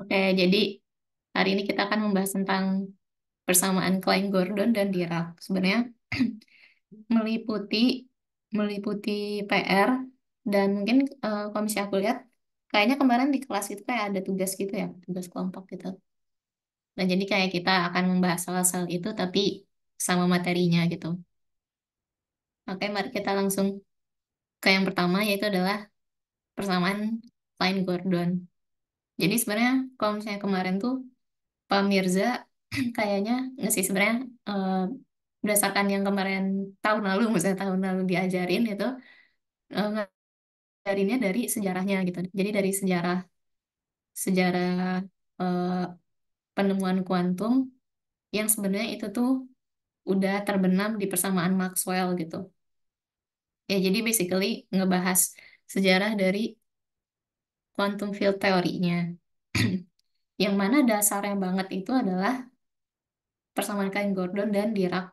Oke, jadi hari ini kita akan membahas tentang persamaan Klein-Gordon dan Dirac. Sebenarnya meliputi meliputi PR dan mungkin kalau misalnya aku lihat kayaknya kemarin di kelas itu kayak ada tugas gitu ya, tugas kelompok gitu. Dan jadi kayak kita akan membahas soal-soal itu tapi sama materinya gitu. Oke, mari kita langsung ke yang pertama yaitu adalah persamaan Klein-Gordon. Jadi sebenarnya kalau misalnya kemarin tuh Pak Mirza kayaknya nggak sih sebenarnya berdasarkan yang kemarin tahun lalu, misalnya tahun lalu diajarin itu ngajarinnya dari sejarahnya gitu. Jadi dari sejarah sejarah eh, penemuan kuantum yang sebenarnya itu tuh udah terbenam di persamaan Maxwell gitu. Ya jadi basically ngebahas sejarah dari quantum field teorinya. Yang mana dasarnya banget itu adalah persamaan Klein-Gordon dan Dirac.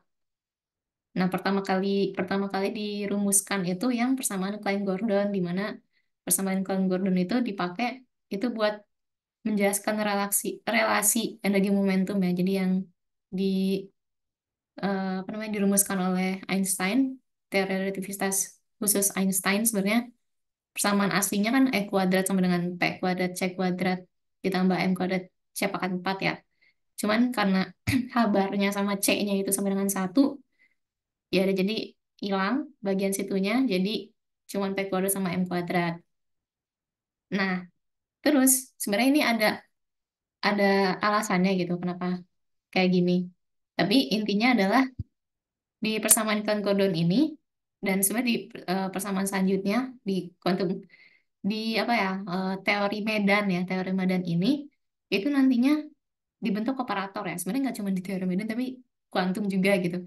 Nah, pertama kali dirumuskan itu yang persamaan Klein-Gordon, di mana persamaan Klein-Gordon itu dipakai itu buat menjelaskan relasi relasi energi momentum ya. Jadi yang di apa namanya dirumuskan oleh Einstein, teori relativitas khusus Einstein sebenarnya persamaan aslinya kan E kuadrat sama dengan P kuadrat C kuadrat ditambah M kuadrat C pangkat 4 ya. Cuman karena H-barnya sama C-nya itu sama dengan satu, ya udah jadi hilang bagian situnya jadi cuman P kuadrat sama M kuadrat. Nah, terus sebenarnya ini ada alasannya gitu kenapa kayak gini. Tapi intinya adalah di persamaan Gordon ini dan sebenarnya di persamaan selanjutnya di kuantum di apa ya teori Medan ini itu nantinya dibentuk operator ya. Sebenarnya nggak cuma di teori Medan tapi kuantum juga gitu.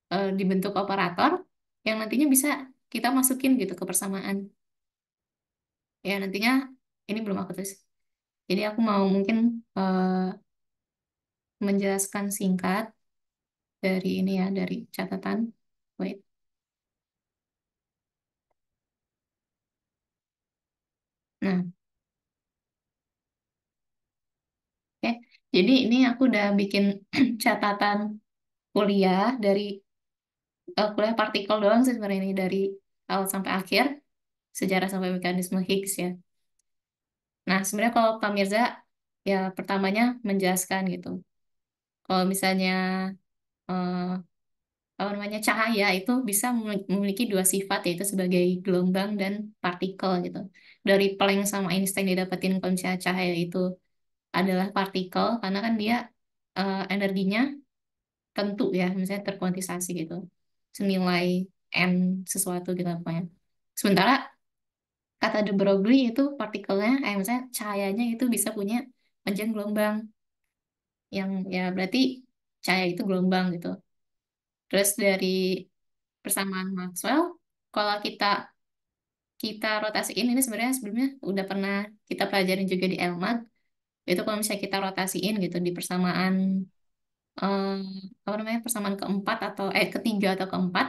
Dibentuk operator yang nantinya bisa kita masukin gitu ke persamaan. Ya nantinya ini belum aku tulis. Jadi aku mau mungkin menjelaskan singkat dari ini ya dari catatan. Wait. Nah, oke. Jadi ini aku udah bikin catatan kuliah dari kuliah partikel doang sih sebenarnya ini dari awal sampai akhir sejarah sampai mekanisme Higgs ya. Nah, sebenarnya kalau Pak Mirza ya pertamanya menjelaskan gitu. Kalau misalnya eh, apa namanya cahaya itu bisa memiliki dua sifat yaitu sebagai gelombang dan partikel gitu. Dari Planck sama Einstein didapetin kalau misalnya cahaya itu adalah partikel karena kan dia energinya tentu ya, misalnya terkuantisasi gitu. Senilai n sesuatu gitu pokoknya. Sementara kata de Broglie itu partikelnya, misalnya cahayanya itu bisa punya panjang gelombang yang ya berarti cahaya itu gelombang gitu. Terus dari persamaan Maxwell, kalau kita kita rotasiin ini sebenarnya sebelumnya udah pernah kita pelajarin juga di LMAG. Itu kalau misalnya kita rotasiin gitu di persamaan eh, apa namanya persamaan keempat atau ketiga atau keempat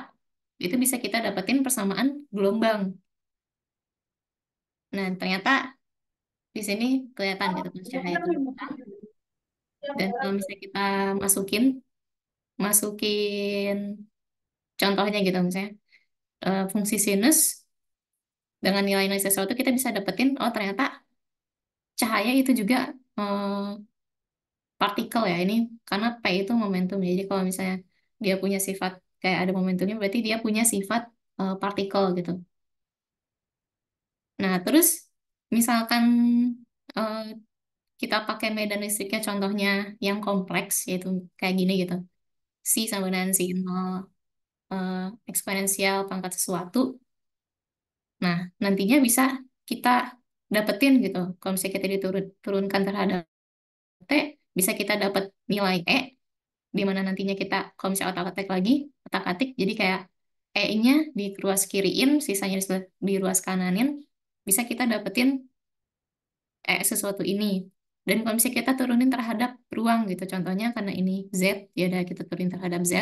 itu bisa kita dapetin persamaan gelombang. Nah ternyata di sini kelihatan gitu kan cahaya itu gelombang. Dan kalau misalnya kita masukin masukin contohnya gitu misalnya fungsi sinus dengan nilai-nilai sesuatu kita bisa dapetin oh ternyata cahaya itu juga eh, partikel ya ini karena P itu momentum jadi kalau misalnya dia punya sifat kayak ada momentumnya berarti dia punya sifat partikel gitu. Nah terus misalkan eh, kita pakai medan listriknya contohnya yang kompleks yaitu kayak gini gitu C sama dengan sin nol eh, eksponensial pangkat sesuatu. Nah nantinya bisa kita dapetin gitu kalau misalnya kita diturunkan terhadap T bisa kita dapat nilai E di mana nantinya kita kalau misalnya otak-atik lagi otak-atik jadi kayak E-nya di ruas kiriin sisanya di ruas kananin bisa kita dapetin sesuatu ini dan kalau misalnya kita turunin terhadap ruang gitu contohnya karena ini Z ya udah kita turunin terhadap Z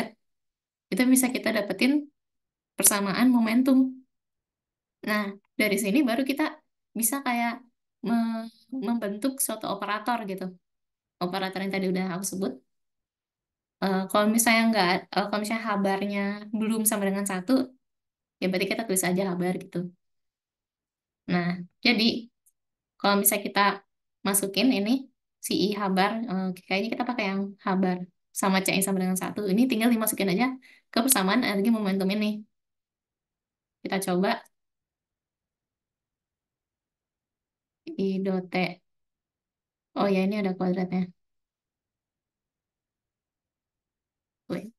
itu bisa kita dapetin persamaan momentum. Nah dari sini baru kita bisa kayak membentuk suatu operator gitu. Operator yang tadi udah aku sebut. Kalau misalnya nggak, kalau misalnya habarnya belum sama dengan satu, ya berarti kita tulis aja habar gitu. Nah, jadi kalau misalnya kita masukin ini si i habar, kayaknya kita pakai yang habar sama c yang sama dengan satu. Ini tinggal dimasukin aja ke persamaan energi momentum ini. Kita coba i dot t. Oh ya, ini ada kuadratnya. Wait,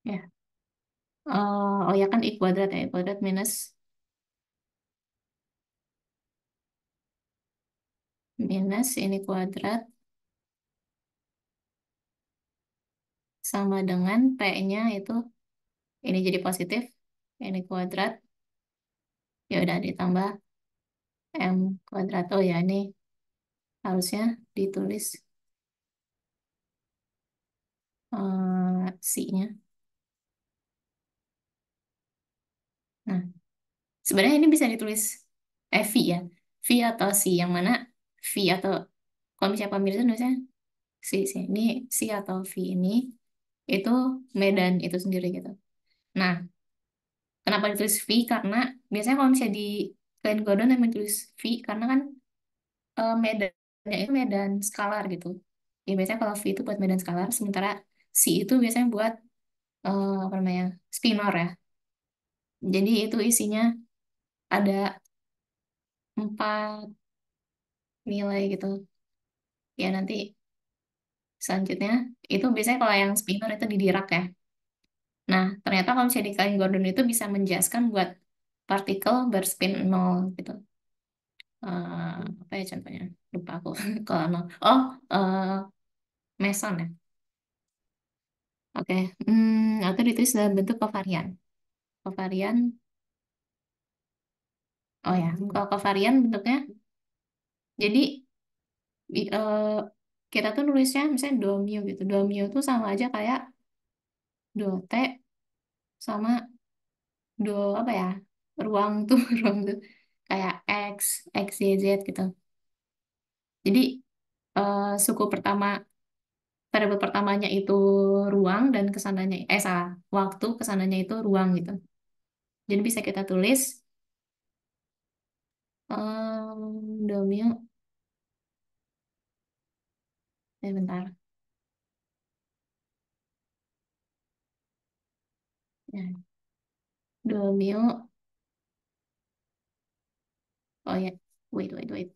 ya. Oh ya kan i kuadrat ya, i kuadrat minus ini kuadrat sama dengan p-nya itu ini jadi positif, ini kuadrat ya udah ditambah m kuadrat. Oh ya ini harusnya ditulis C-nya. Nah, sebenarnya ini bisa ditulis V ya. V atau C yang mana V atau kalau misalnya pemirsa nulisnya C ini C atau V ini itu medan itu sendiri gitu. Nah, kenapa ditulis V? Karena biasanya kalau misalnya di Klein Gordon yang ditulis V karena kan medannya itu medan skalar gitu. Ya biasanya kalau V itu buat medan skalar, sementara C itu biasanya buat apa namanya spinor ya. Jadi itu isinya ada 4 nilai gitu. Ya nanti selanjutnya itu biasanya kalau yang spinor itu di Dirac ya. Nah ternyata kalau misalnya di Klein Gordon itu bisa menjelaskan buat partikel berspin nol gitu. Apa ya contohnya? Lupa aku. Kalau nol. Oh, meson ya. Oke. Atau ditulis dalam bentuk kovarian. Kovarian. Oh ya, kalau kovarian bentuknya, jadi kita tuh nulisnya misalnya do mu gitu. Do mu itu sama aja kayak do t sama do apa ya? Ruang tuh, ruang tuh kayak x, x, y, z gitu. Jadi suku pertama, variabel pertamanya itu ruang dan kesananya, salah, waktu kesananya itu ruang gitu. Jadi bisa kita tulis do mu, bentar. Ya, do mu, oh ya, wait, wait, wait.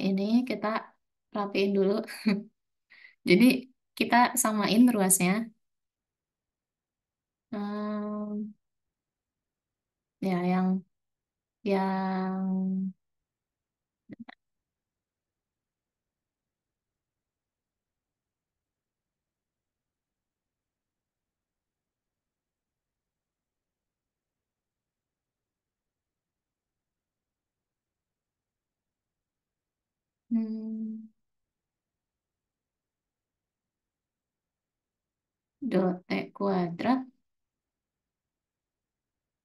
Ini kita rapiin dulu. Jadi kita samain ruasnya. Hmm, ya yang hmm, dot t kuadrat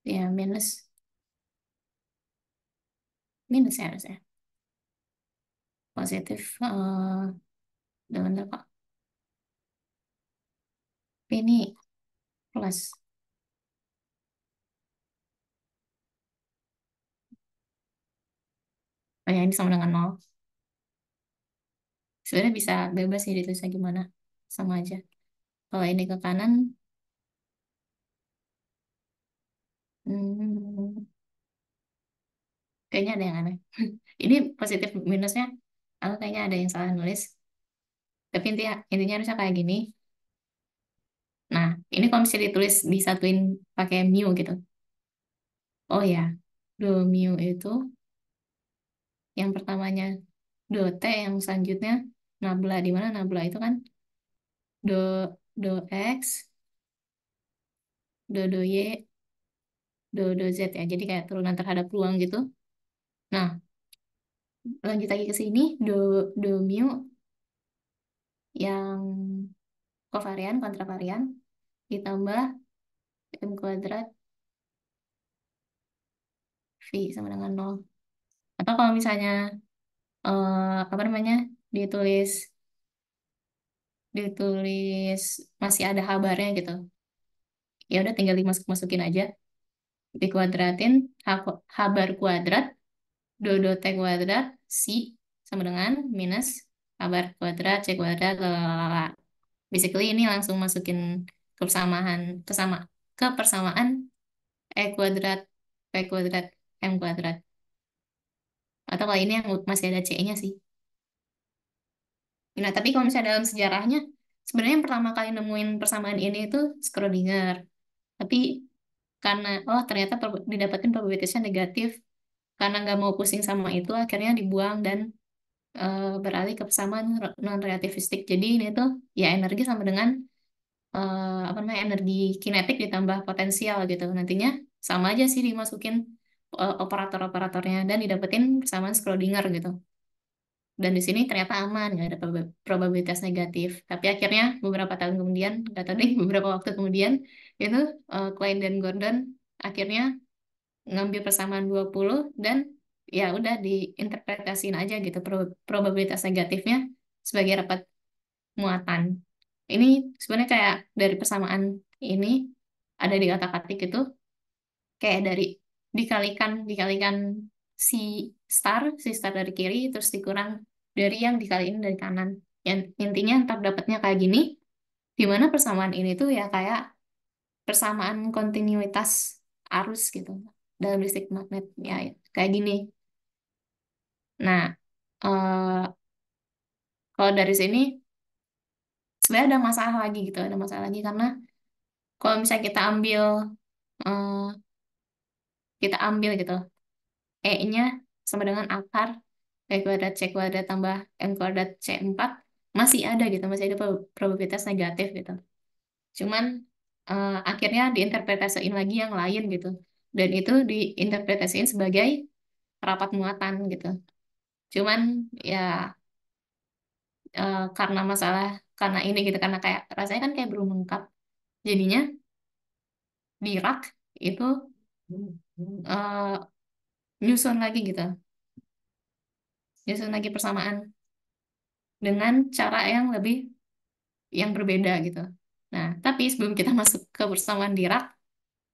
ya minus ya harusnya positif dengan apa? Ini plus. Oh ya ini sama dengan nol. Sebenarnya bisa bebas sih ditulisnya gimana, sama aja. Kalau ini ke kanan, hmm, kayaknya ada yang aneh. Ini positif minusnya, aku kayaknya ada yang salah nulis. Tapi intinya harusnya kayak gini. Nah, ini kalau misalnya ditulis disatuin pakai mu gitu. Oh ya, do mu itu yang pertamanya do t, yang selanjutnya nabla. Di mana nabla itu kan do do x, do y, do Z ya. Jadi kayak turunan terhadap ruang gitu. Nah, lanjut lagi ke sini, do mu yang kovarian, kontravarian, ditambah M kuadrat V sama dengan nol. Atau kalau misalnya, apa namanya, ditulis ditulis masih ada habarnya gitu. Ya udah tinggal dimasukin aja. Dikuadratin H bar kuadrat, do T kuadrat, C sama dengan minus H bar kuadrat, C kuadrat, lalala. Basically ini langsung masukin kesamaan, kepersamaan E kuadrat, P kuadrat, M kuadrat. Atau kalau ini yang masih ada C-nya sih. Nah, tapi kalau misalnya dalam sejarahnya, sebenarnya yang pertama kali nemuin persamaan ini itu Schrödinger. Tapi karena, oh ternyata didapetin probabilitasnya negatif. Karena nggak mau pusing sama itu, akhirnya dibuang dan beralih ke persamaan non-relativistik. Jadi ini tuh ya energi sama dengan apa namanya, energi kinetik ditambah potensial gitu. Nantinya sama aja sih dimasukin operator-operatornya dan didapetin persamaan Schrödinger gitu. Dan di sini ternyata aman, nggak ada probabilitas negatif. Tapi akhirnya beberapa tahun kemudian, nggak tahu deh, beberapa waktu kemudian, itu Klein dan Gordon akhirnya ngambil persamaan 20 dan ya udah diinterpretasiin aja gitu probabilitas negatifnya sebagai rapat muatan. Ini sebenarnya kayak dari persamaan ini ada di otak-atik itu kayak dari dikalikan si si star dari kiri terus dikurang dari yang dikaliin dari kanan. Yang intinya ntar dapatnya kayak gini, di mana persamaan ini tuh ya kayak persamaan kontinuitas arus gitu dalam listrik magnet ya kayak gini. Nah, kalau dari sini sebenarnya ada masalah lagi gitu, ada masalah lagi karena kalau misalnya eh, kita ambil gitu E-nya sama dengan akar E kuadrat C kuadrat tambah M kuadrat C4 masih ada gitu, masih ada probabilitas negatif gitu. Cuman akhirnya diinterpretasiin lagi yang lain gitu. Dan itu diinterpretasiin sebagai rapat muatan gitu. Cuman ya karena masalah karena ini gitu karena kayak rasanya kan kayak belum lengkap. Jadinya Dirac itu eh, nyusun lagi gitu, nyusun lagi persamaan dengan cara yang berbeda gitu. Nah, tapi sebelum kita masuk ke persamaan Dirac,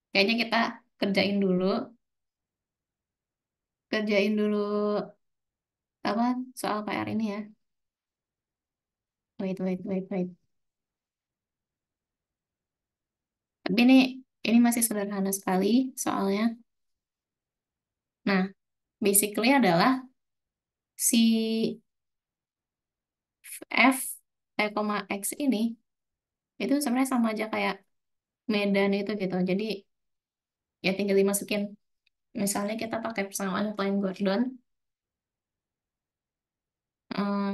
kayaknya kita kerjain dulu, kerjain dulu apa soal PR ini ya. Wait, wait, wait, wait. Tapi ini masih sederhana sekali soalnya. Nah, basically adalah si F T, X ini itu sebenarnya sama aja kayak medan itu gitu. Jadi ya tinggal dimasukin. Misalnya kita pakai persamaan Klein-Gordon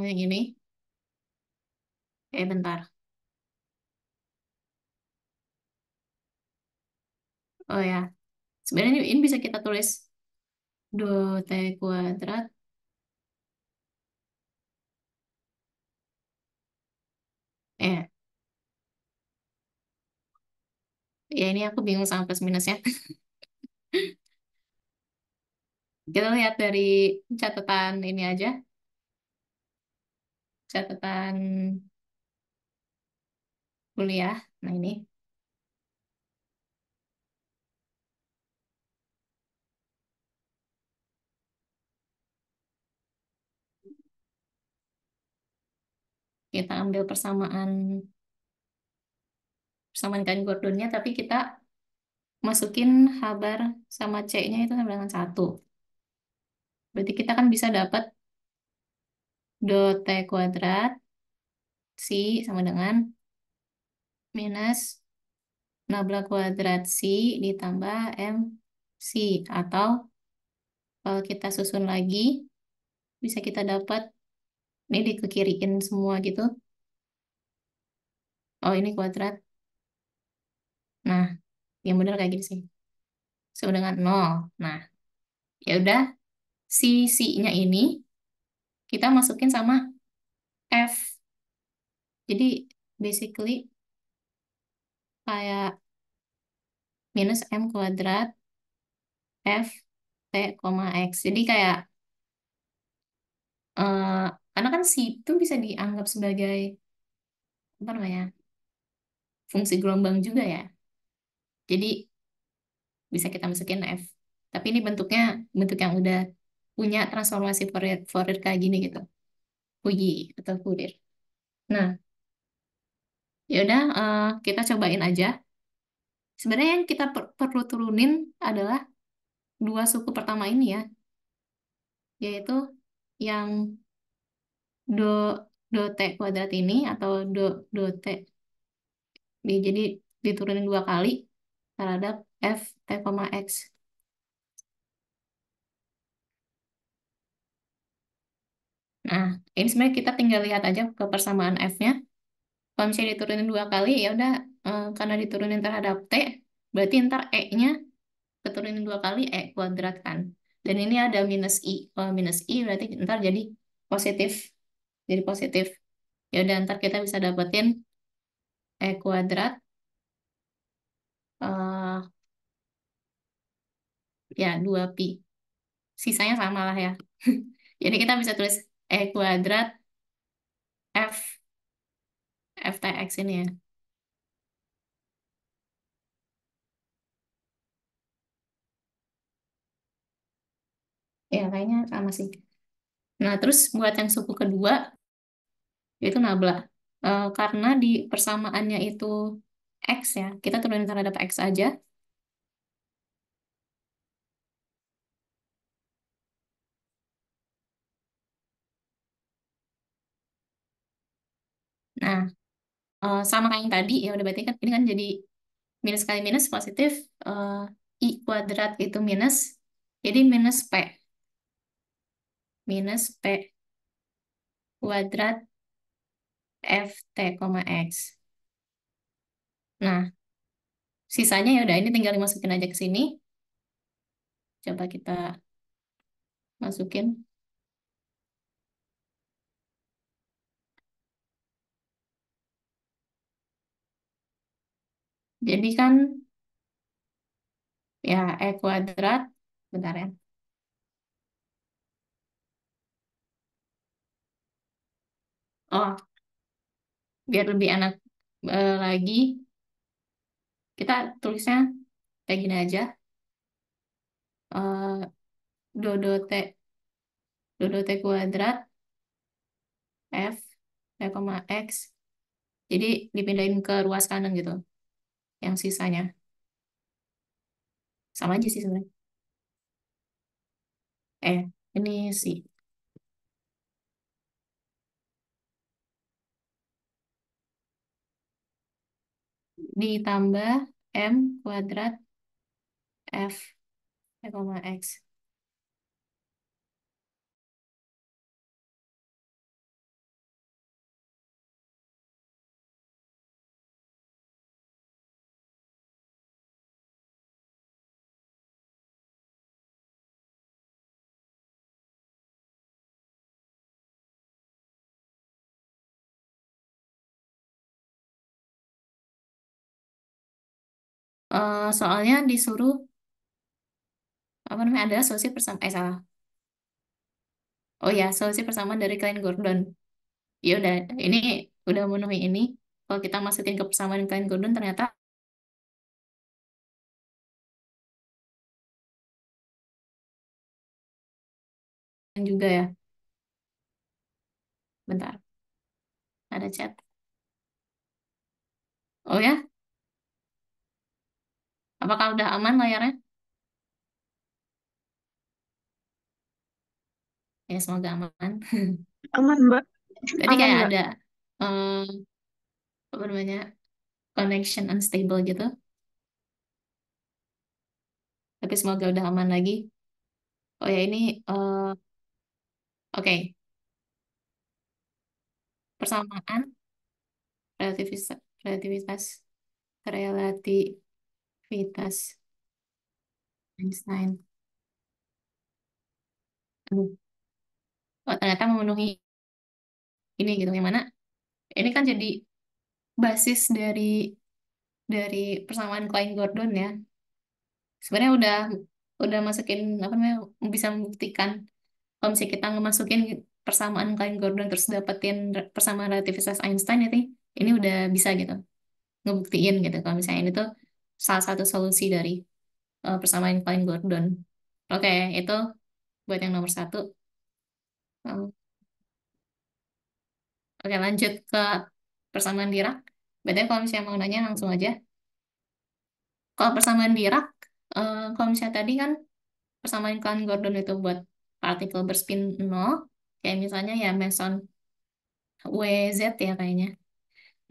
yang ini. Bentar. Oh ya, sebenarnya ini bisa kita tulis do T kuadrat. Eh, ya ini aku bingung sama plus minusnya. Kita lihat dari catatan ini aja, catatan kuliah. Nah ini kita ambil persamaan kan Gordonnya, tapi kita masukin H bar sama C-nya itu sama dengan satu. Berarti kita kan bisa dapat do T kuadrat C sama dengan minus nabla kuadrat C ditambah M C. Atau kalau kita susun lagi, bisa kita dapat, ini dikekiriin semua gitu. Oh ini kuadrat. Nah, yang benar kayak gini sih. sama dengan nol. Nah, ya udah si C-nya ini kita masukin sama F. Jadi basically kayak minus M kuadrat F T, X. Jadi kayak eh, karena kan C itu bisa dianggap sebagai apa namanya fungsi gelombang juga ya. Jadi bisa kita masukin F. Tapi ini bentuknya bentuk yang udah punya transformasi Fourier, Fourier kayak gini gitu. Fourier atau Fourier. Nah, ya udah kita cobain aja. Sebenarnya yang kita perlu turunin adalah dua suku pertama ini ya, yaitu yang do do t kuadrat ini atau do t. Jadi diturunin dua kali terhadap f t, x. Nah, ini sebenarnya kita tinggal lihat aja ke persamaan f-nya. Kalau misalnya diturunin dua kali, ya udah karena diturunin terhadap t, berarti ntar e-nya keturunin dua kali e kuadrat kan. Dan ini ada minus i. Kalau minus i berarti ntar jadi positif. Jadi positif. Ya udah ntar kita bisa dapetin e kuadrat eh ya 2 pi. Sisanya sama lah ya. Jadi kita bisa tulis e kuadrat f ftx ini ya. Ya kayaknya sama sih. Nah, terus buat yang suku kedua yaitu nabla. Karena di persamaannya itu x ya, kita turunin terhadap x aja. Nah, sama kayak yang tadi ya udah berarti kan ini kan jadi minus kali minus positif, eh, i kuadrat itu minus, jadi minus p p kuadrat f t, x. Nah, sisanya ya udah ini tinggal dimasukin aja ke sini. Coba kita masukin. Jadi kan ya e kuadrat, bentar ya. Oh, biar lebih enak lagi, kita tulisnya kayak gini aja. Eh, do t t kuadrat f t, x. Jadi dipindahin ke ruas kanan gitu, yang sisanya. Sama aja sih sebenarnya. Ini sih. Ditambah M kuadrat F T, X. Soalnya disuruh, apa namanya, ada solusi persamaan, salah. Oh ya, solusi persamaan dari Klein-Gordon. Ya udah, ini udah memenuhi ini. Kalau kita masukin ke persamaan Klein-Gordon, ternyata juga ya. Bentar, ada chat. Oh ya, apakah udah aman layarnya? Ya, semoga aman. Aman, Mbak. Tadi Aman kayak nggak? ada, eh, apa namanya, connection unstable gitu. Tapi semoga udah aman lagi. Oh ya, ini, oke. Persamaan relativitas, relativitas, relativitas. Einstein. Aduh, oh, ternyata memenuhi ini gitu. Yang mana ini kan jadi basis dari persamaan Klein-Gordon ya. Sebenarnya udah masukin apa namanya, bisa membuktikan kalau misalnya kita ngemasukin persamaan Klein-Gordon terus dapetin persamaan relativitas Einstein itu ini udah bisa gitu ngebuktiin gitu kalau misalnya ini tuh salah satu solusi dari persamaan Klein-Gordon. Oke, itu buat yang nomor satu. Um, Oke, lanjut ke persamaan Dirac. Berarti kalau misalnya mau nanya langsung aja. Kalau persamaan Dirac, kalau misalnya tadi kan persamaan Klein-Gordon itu buat partikel berspin nol, kayak misalnya ya meson WZ ya kayaknya.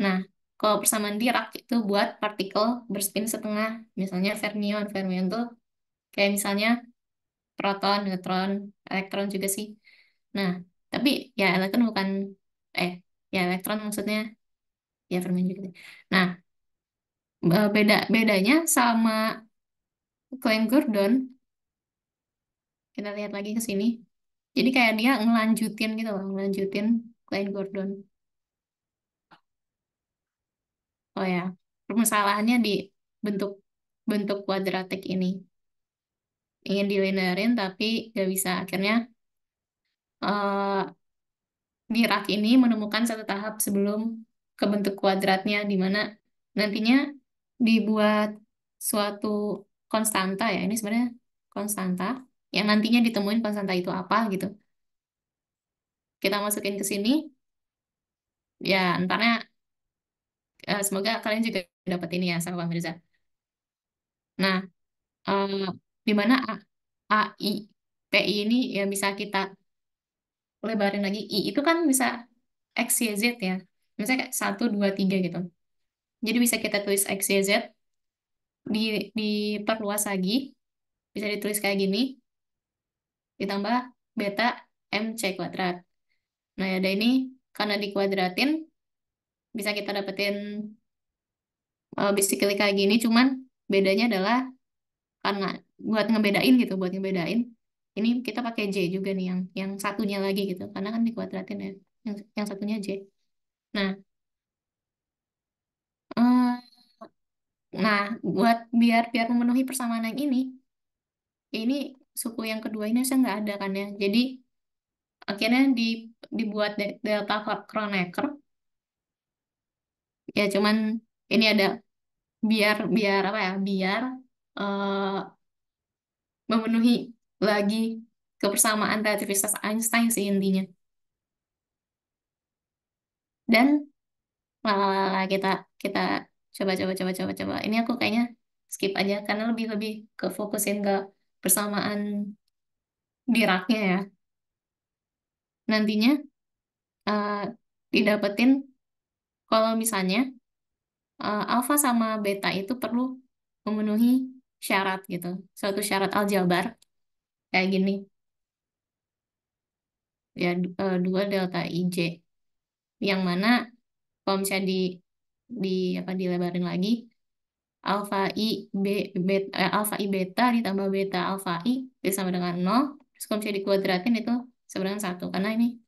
Nah, kalau persamaan Dirac itu buat partikel berspin setengah, misalnya fermion. Fermion tuh kayak misalnya proton, neutron, elektron juga sih. Nah, tapi ya elektron bukan, eh, ya elektron maksudnya, ya fermion juga. Nah, bedanya sama Klein Gordon, kita lihat lagi ke sini. Jadi kayak dia ngelanjutin gitu loh, ngelanjutin Klein Gordon. Oh ya, permasalahannya di bentuk bentuk kuadratik ini. Ingin dilinearin tapi gak bisa. Akhirnya Dirac ini menemukan satu tahap sebelum ke bentuk kuadratnya, di mana nantinya dibuat suatu konstanta ya. Ini sebenarnya konstanta yang nantinya ditemuin konstanta itu apa gitu. Kita masukin ke sini, ya entarnya semoga kalian juga dapat ini ya sama Pak Mirza. Nah, eh, di mana I, PI ini ya bisa kita lebarin lagi. I itu kan bisa X, Y, Z ya. Misalnya kayak 1, 2, 3 gitu. Jadi bisa kita tulis X, Y, Z, diperluas lagi, bisa ditulis kayak gini, ditambah beta MC kuadrat. Nah, ada ini, karena dikuadratin, bisa kita dapetin basically kayak gini, cuman bedanya adalah karena buat ngebedain gitu, buat ngebedain, ini kita pakai J juga nih, yang satunya lagi gitu, karena kan dikuadratin ya, yang satunya J. Nah, eh, nah buat biar biar memenuhi persamaan yang ini suku yang kedua ini saya nggak ada kan ya. Jadi akhirnya dibuat delta Kronecker ya, cuman ini ada biar biar apa ya, biar eh, memenuhi lagi kebersamaan relativitas Einstein sih intinya. Dan lala kita kita coba ini aku kayaknya skip aja karena lebih lebih ke fokusin ke persamaan Diracnya ya. Nantinya eh, didapetin kalau misalnya alfa sama beta itu perlu memenuhi syarat gitu, suatu syarat aljabar kayak gini ya, 2 delta IJ, yang mana kalau misalnya di apa dilebarin lagi, alfa I alfa I beta ditambah beta alfa I itu sama dengan nol. Terus kalau misalnya dikuadratin itu sama dengan satu, karena ini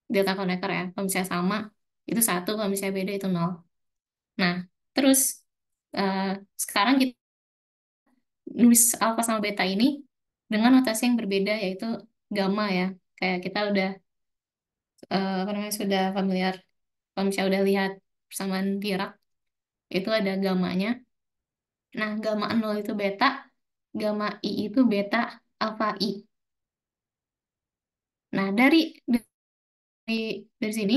delta konektor ya. Kalau misalnya sama itu satu, kalau misalnya beda itu nol. Nah, terus eh, sekarang kita nulis alfa sama beta ini dengan notasi yang berbeda, yaitu gamma ya. Kayak kita udah apa namanya, sudah familiar kalau misalnya udah lihat persamaan Dirac itu ada gammanya. Nah, gamma nol itu beta, gamma I itu beta alfa I. Nah, dari sini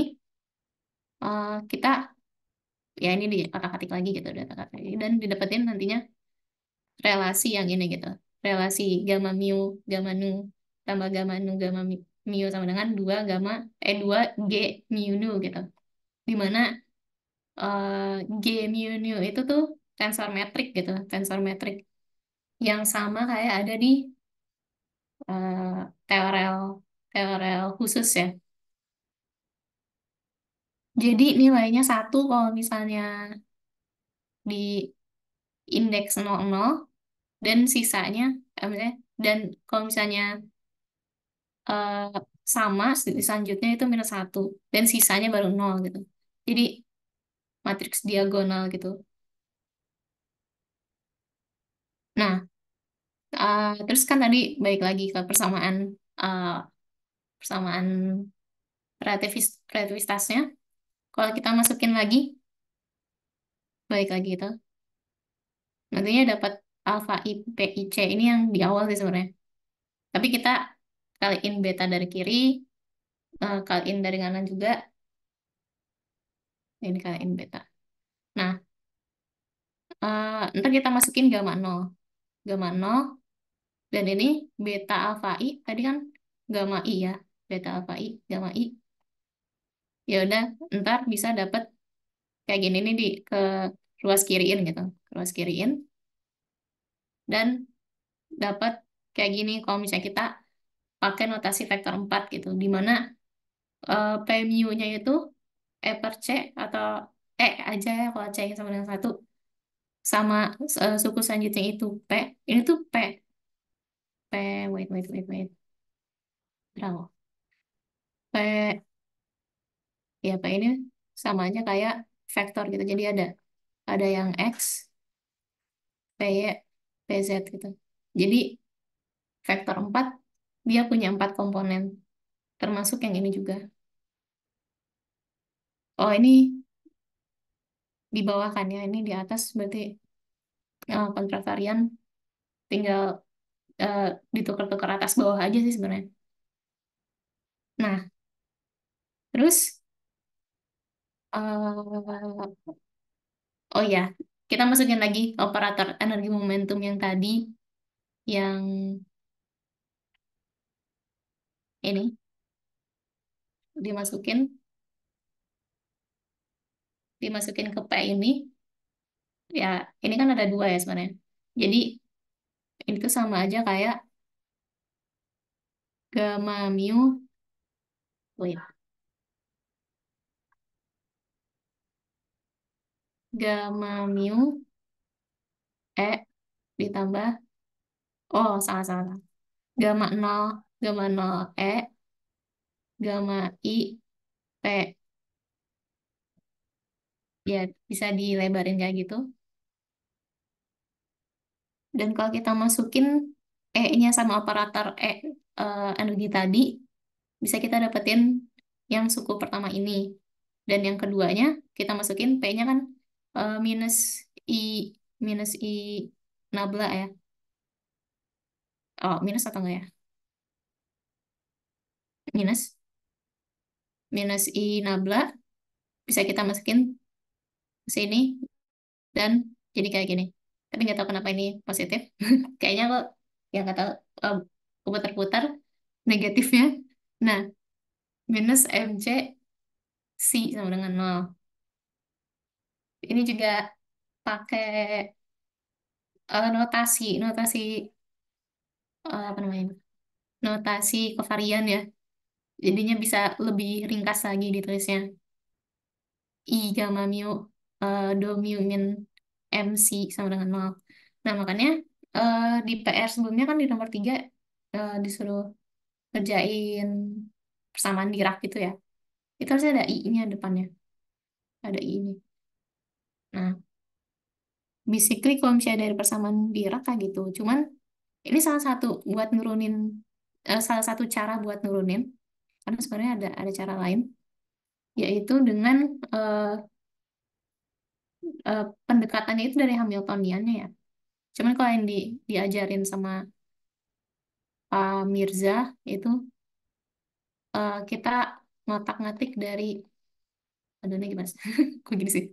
kita ya ini di otak-atik lagi gitu, di otak-atik lagi, dan didapetin nantinya relasi yang ini gitu. Relasi gamma mu gamma nu tambah gamma nu gamma mu sama dengan 2 G mu nu gitu. Di mana G mu nu itu tuh tensor metrik gitu, tensor metrik yang sama kayak ada di eh, teorel teorel khusus ya. Jadi nilainya satu kalau misalnya di indeks 00, dan sisanya, misalnya, dan kalau misalnya eh, sama, selanjutnya itu minus satu, dan sisanya baru nol gitu. Jadi matriks diagonal gitu. Nah, terus kan tadi balik lagi ke persamaan, eh, persamaan relativitasnya. Kalau kita masukin lagi, balik lagi itu, nantinya dapat alfa I, P, I, C. Ini yang di awal sih sebenarnya. Tapi kita kaliin beta dari kiri, kaliin dari kanan juga, ini kaliin beta. Nah, ntar kita masukin gamma nol. Gamma nol, dan ini beta alfa I, tadi kan gamma I ya. Beta alfa I, gamma I. Ya udah, ntar bisa dapat kayak gini nih di ke ruas kiriin gitu. Ruas kiriin, dan dapat kayak gini kalau misalnya kita pakai notasi vektor 4 gitu, di mana P mu-nya itu E per C, atau E aja ya kalau C sama dengan satu, sama suku selanjutnya itu P. Ini tuh wait, berapa? P, ya P ini sama aja kayak vektor gitu. Jadi ada yang X, PY, PZ gitu. Jadi vektor 4 dia punya 4 komponen, termasuk yang ini juga. Oh, ini di bawah kan ya, ini di atas berarti kontravarian, tinggal eh, ditukar-tukar atas bawah aja sih sebenarnya. Nah, terus oh ya, kita masukin lagi operator energi momentum yang tadi, yang ini dimasukin dimasukin ke P ini. Ya, ini kan ada dua ya sebenarnya. Jadi ini tuh sama aja kayak gamma mu, wait, gamma mu E ditambah, oh salah salah, salah. Gamma nol E, gamma I P. Ya, bisa dilebarin kayak gitu. Dan kalau kita masukin E-nya sama operator energi tadi, bisa kita dapetin yang suku pertama ini. Dan yang keduanya, kita masukin P-nya kan minus I, minus I nabla ya. Oh, minus atau enggak ya? Minus. Minus I nabla, bisa kita masukin ke sini, dan jadi kayak gini. Tapi nggak tahu kenapa ini positif. Kayaknya kok, ya nggak tahu, eh, putar-putar negatifnya. Nah, minus MC C sama dengan nol. Ini juga pakai notasi, apa namanya? Notasi kovarian ya. Jadinya bisa lebih ringkas lagi ditulisnya. I gamma mu do mu min MC sama dengan nol. Nah, makanya di PR sebelumnya kan di nomor 3 disuruh kerjain persamaan Dirac gitu ya. Itu harusnya ada I-nya depannya. Ada I ini. Nah, basically kalau misalnya dari persamaan Dirac kayak gitu. Cuman ini salah satu buat nurunin, salah satu cara buat nurunin, karena sebenarnya ada cara lain, yaitu dengan eh, pendekatannya itu dari Hamiltoniannya ya. Cuman kalau yang diajarin sama Pak Mirza itu, kita ngotak-ngatik dari, aduh ini gimana sih? Kok gini sih?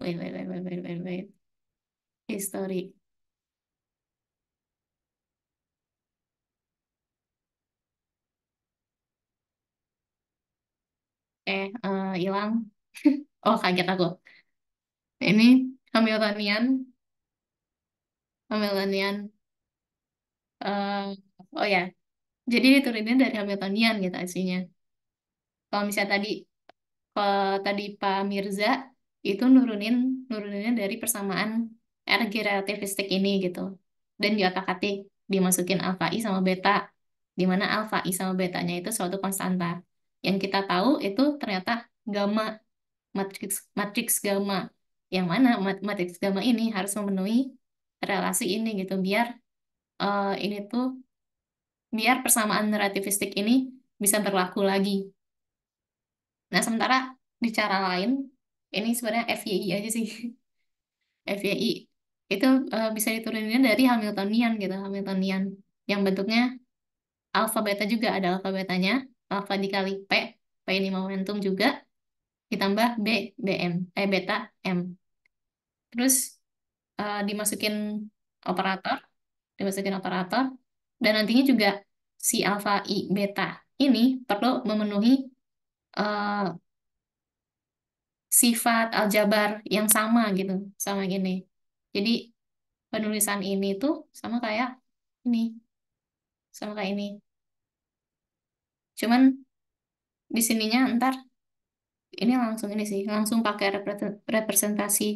Wait. History. Hilang. Oh, kaget aku. Ini Hamiltonian, Hamiltonian. eh, oh ya, jadi diturunin dari Hamiltonian gitu aslinya. Kalau misalnya tadi Pak Mirza itu nuruninnya dari persamaan energi relativistik ini gitu. Dan diotak-atik, dimasukin alfa I sama beta, di mana alfa I sama betanya itu suatu konstanta. Yang kita tahu itu ternyata gamma, matriks matriks gamma. Yang mana matriks gamma ini harus memenuhi relasi ini gitu, biar ini tuh biar persamaan relativistik ini bisa berlaku lagi. Nah, sementara di cara lain, ini sebenarnya FYI aja sih. FYI itu bisa dituruninnya dari Hamiltonian gitu, Hamiltonian yang bentuknya alfa beta juga ada alfa betanya, alfa dikali P ini momentum juga ditambah BM, beta M. Terus dimasukin operator, dimasukin operator dan nantinya juga si alfa I beta ini perlu memenuhi eh, sifat aljabar yang sama gitu, sama gini. Jadi penulisan ini tuh sama kayak ini, sama kayak ini. Cuman di sininya ntar ini langsung ini sih, langsung pakai representasi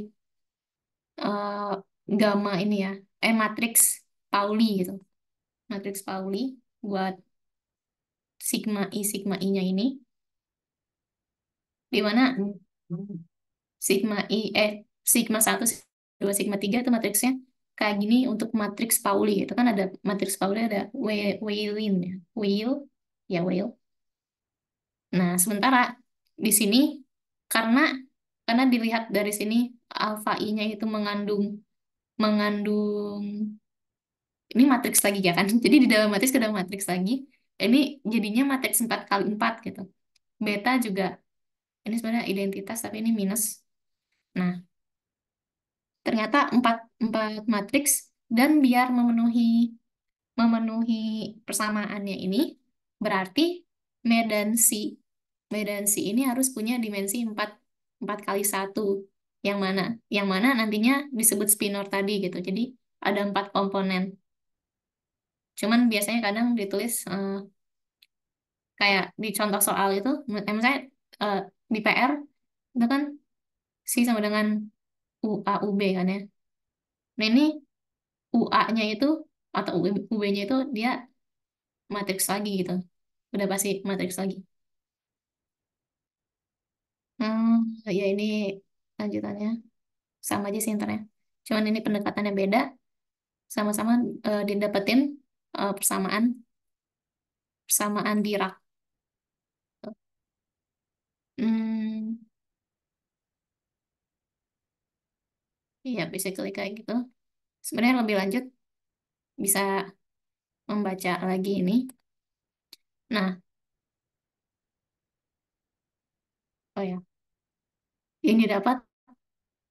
eh, gamma ini ya, matriks Pauli gitu. Matriks Pauli buat sigma I-nya ini, di mana sigma I, sigma satu, dua, sigma 3 itu matriksnya kayak gini untuk matriks Pauli. Itu kan ada matriks Pauli ada Wheelin ya. Wheel, ya Wheel. Nah, sementara di sini karena dilihat dari sini alfa I-nya itu mengandung mengandung ini matriks lagi ya kan. Jadi di dalam matriks ke dalam matriks lagi. Ini jadinya matriks 4 kali 4 gitu. Beta juga ini sebenarnya identitas tapi ini minus. Nah, ternyata empat matriks dan biar memenuhi persamaannya ini berarti medan si ini harus punya dimensi 4 kali satu, yang mana nantinya disebut spinor tadi gitu. Jadi ada 4 komponen. Cuman biasanya kadang ditulis kayak di contoh soal itu, misalnya eh, di PR itu kan si sama dengan UA UB kan ya. Nah ini UA-nya itu atau UB-nya itu dia matriks lagi gitu. Udah pasti matriks lagi. Hmm, ya ini lanjutannya sama aja sih intinya. Cuman ini pendekatannya beda, sama-sama didapetin persamaan persamaan Dirac. Hmm, iya basically kayak gitu. Sebenarnya lebih lanjut bisa membaca lagi ini. Nah, oh ya, ini dapat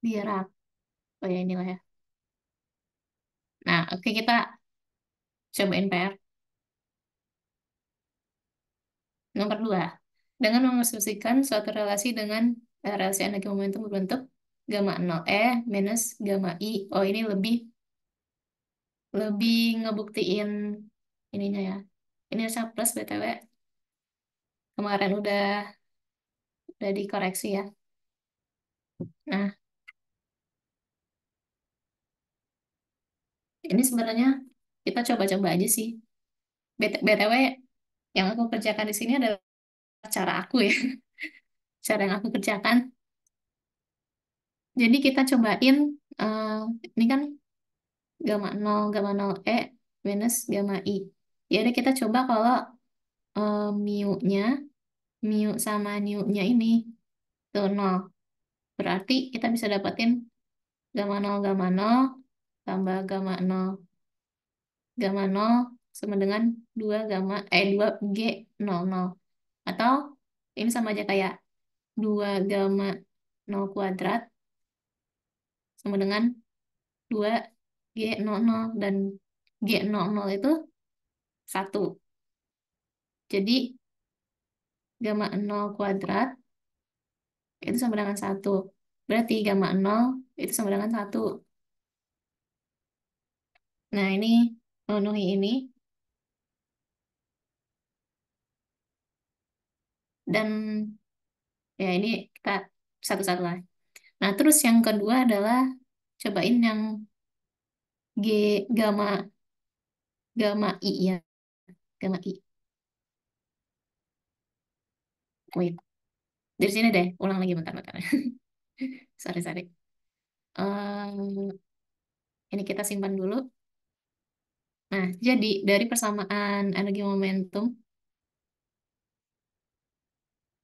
Dirac. Oh ya inilah ya. Nah, oke kita cobain PR. Nomor 2, dengan mengasumsikan suatu relasi dengan relasi energi momentum berbentuk gamma 0 minus gamma I. Oh, ini lebih lebih ngebuktiin ininya ya. Ini harusnya plus BTW. Kemarin udah dikoreksi ya. Nah, ini sebenarnya kita coba-coba aja sih. BTW yang aku kerjakan di sini adalah cara aku ya. Cara yang aku kerjakan. Jadi kita cobain eh, ini kan gamma 0 minus gamma I. Jadi kita coba kalau mu-nya, mu sama nu-nya ini tuh 0. Berarti kita bisa dapetin gamma 0 tambah gamma nol sama dengan 2 G00. Atau ini sama aja kayak 2 gamma 0 kuadrat sama dengan 2 G00 dan G00 itu 1. Jadi gamma 0 kuadrat itu sama dengan 1. Berarti gamma 0 itu sama dengan 1. Nah, ini memenuhi ini. Dan ya ini kita satu-satu lah. Nah, terus yang kedua adalah cobain yang gamma gamma I ya, gamma I. Wait, dari sini deh, ulang lagi bentar-bentar. Sorry, sorry. Em, ini kita simpan dulu. Nah, jadi dari persamaan energi momentum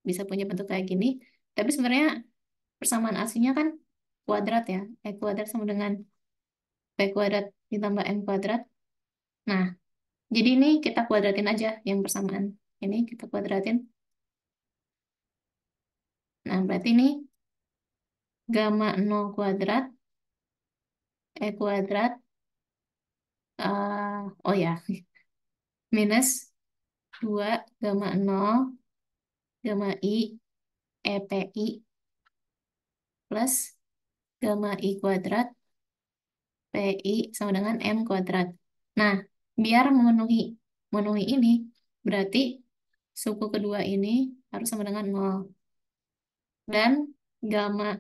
bisa punya bentuk kayak gini. Tapi sebenarnya persamaan aslinya kan kuadrat ya. E kuadrat sama dengan P kuadrat ditambah M kuadrat. Nah, jadi ini kita kuadratin aja yang persamaan. Ini kita kuadratin. Nah, berarti ini gamma nol kuadrat, E kuadrat, oh ya, minus 2 gamma nol gamma I, EPI, plus gamma I kuadrat, PI sama dengan M kuadrat. Nah, biar memenuhi ini, berarti suku kedua ini harus sama dengan nol. Dan gamma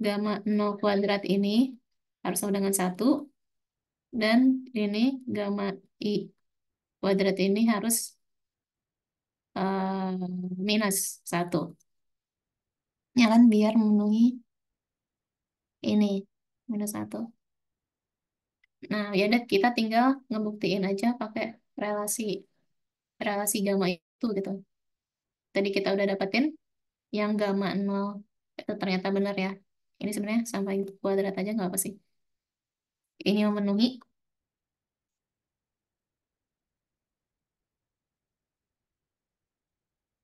gamma nol kuadrat ini harus sama dengan satu. Dan ini gamma I kuadrat ini harus minus satu. Ya kan, biar memenuhi ini minus satu. Nah, ya udah kita tinggal ngebuktiin aja pakai relasi relasi gamma itu gitu. Tadi kita udah dapetin yang gamma nol itu ternyata benar ya. Ini sebenarnya sampai kuadrat aja nggak apa sih. Ini memenuhi.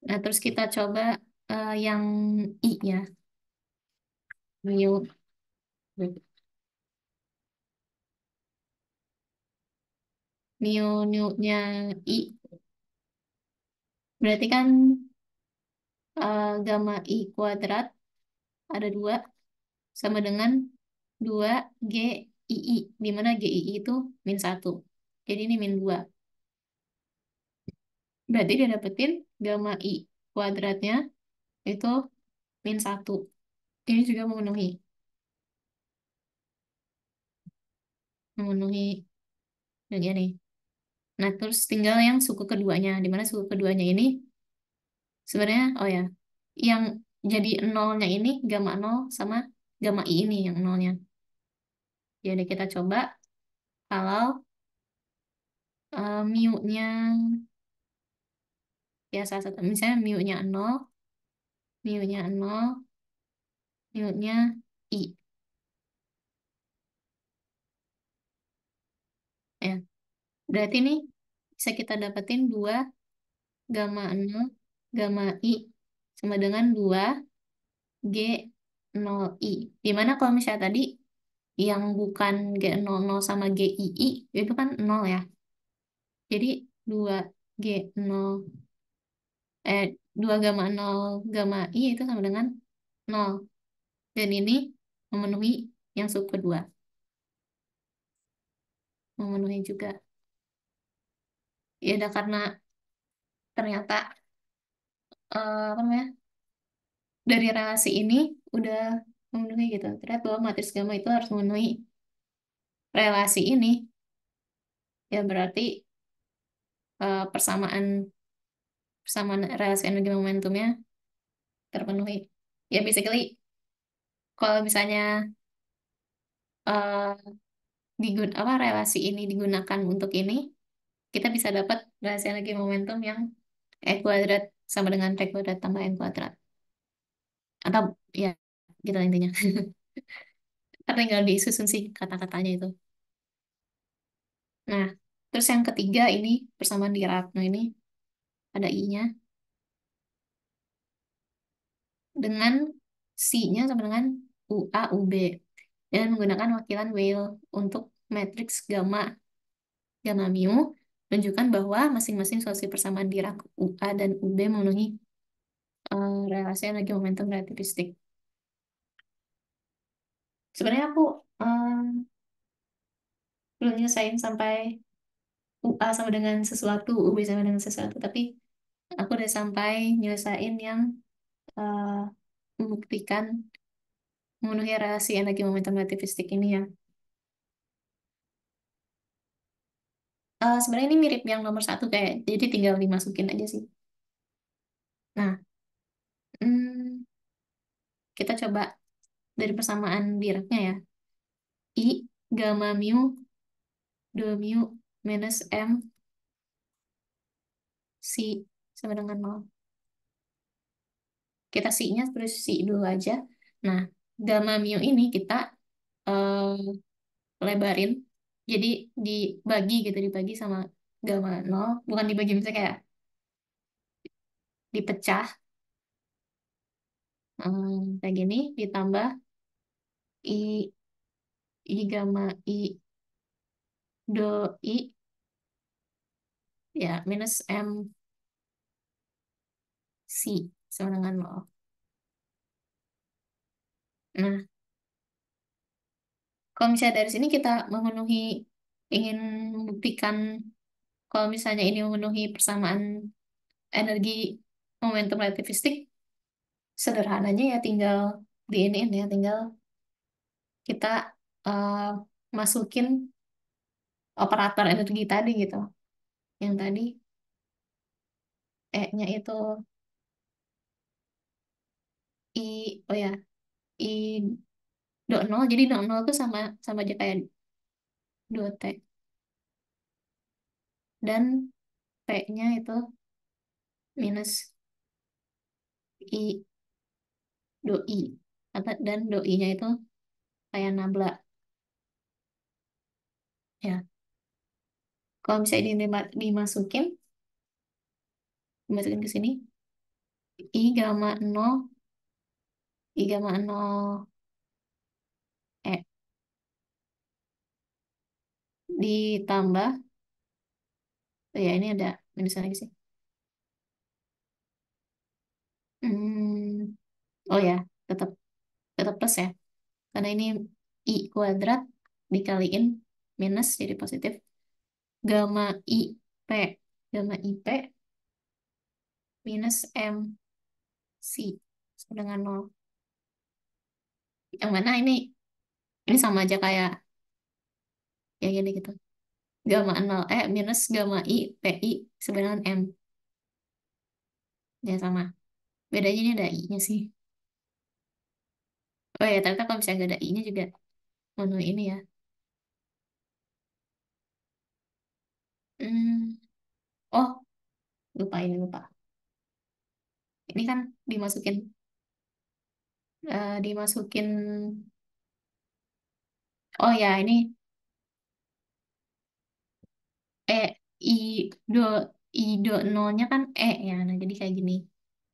Nah, terus kita coba yang I ya. Mu, mu nya I. Berarti kan gamma I kuadrat ada dua sama dengan 2 GII. Di mana GII itu min satu. Jadi ini min dua. Berarti dia dapetin gamma I kuadratnya itu min satu. Ini juga memenuhi bagian ini. Nah, terus tinggal yang suku keduanya. Di mana suku keduanya ini sebenarnya, oh ya, yang jadi nolnya ini gamma nol sama gamma I ini yang nolnya. Jadi kita coba kalau mu-nya, ya salah satu, misalnya mu-nya nol, mu-nya nol, mu-nya I. Ya, berarti ini bisa kita dapetin 2 gamma nol, gamma I sama dengan 2 G nol I. Dimana kalau misalnya tadi yang bukan G00 sama GII itu kan 0 ya. Jadi 2 G0 eh 2 gamma 0 gamma I itu sama dengan 0. Dan ini memenuhi yang sub kedua. Memenuhi juga. Ya udah karena ternyata apa namanya? Dari relasi ini udah memenuhi gitu. Ternyata bahwa matriks gamma itu harus memenuhi relasi ini. Ya berarti persamaan persamaan relasi energi momentumnya terpenuhi. Ya basically kalau misalnya eh, apa relasi ini digunakan untuk ini, kita bisa dapat relasi energi momentum yang E kuadrat sama dengan T kuadrat tambah N kuadrat. Atau ya gitu intinya. Kan tinggal disusun sih kata-katanya itu. Nah, terus yang ketiga ini persamaan Dirac. Nah, ini ada I-nya dengan C-nya sama dengan UA UB dan menggunakan wakilan Weyl untuk matriks gamma gamma mu menunjukkan bahwa masing-masing solusi persamaan Dirac UA dan UB memenuhi relasi energi momentum relativistik. Sebenarnya aku belum nyelesain sampai UA sama dengan sesuatu, UB sama dengan sesuatu, tapi aku udah sampai nyelesain yang eh, membuktikan memenuhi relasi energi momentum relativistik ini ya. Sebenarnya ini mirip yang nomor satu kayak, jadi tinggal dimasukin aja sih. Nah, hmm, kita coba dari persamaan Diracnya ya. I gamma mu 2 mu minus M si sama dengan nol. Kita si-nya terus si dulu aja. Nah, gamma mu ini kita lebarin. Jadi dibagi gitu, dibagi sama gamma nol. Bukan dibagi misalnya kayak dipecah. Kayak gini, ditambah I, I gamma I do I ya minus M C sama dengan nol. Nah, kalau misalnya dari sini kita memenuhi, ingin membuktikan kalau misalnya ini memenuhi persamaan energi momentum relativistik, sederhananya ya tinggal di ini ya, tinggal kita eh, masukin operator energi tadi gitu. Yang tadi E-nya itu oh ya, I dot nol. Jadi dot nol itu sama sama aja kayak 2T. Dan P-nya itu minus I doi. Dan doi-nya itu kayak nabla. Ya, kalau misalnya ini dimasukin ke sini, I gamma nol, I gamma nol E ditambah, oh ya ini ada minusnya lagi sih. Hmm, oh ya, tetap tetap plus ya. Karena ini I kuadrat dikaliin minus jadi positif. Gamma I P, gamma I P minus M C sama dengan nol. Yang mana ini sama aja kayak ya gini gitu. Gamma nol minus gamma I P I sama dengan M. Ya sama. Bedanya ini ada I-nya sih. Oh ya, ternyata kalau misalnya nggak ada I-nya juga menu ini ya. Hmm. Oh, lupa ini lupa. Ini kan dimasukin dimasukin. Oh ya, ini E I do I do nolnya kan ya. Nah, jadi kayak gini.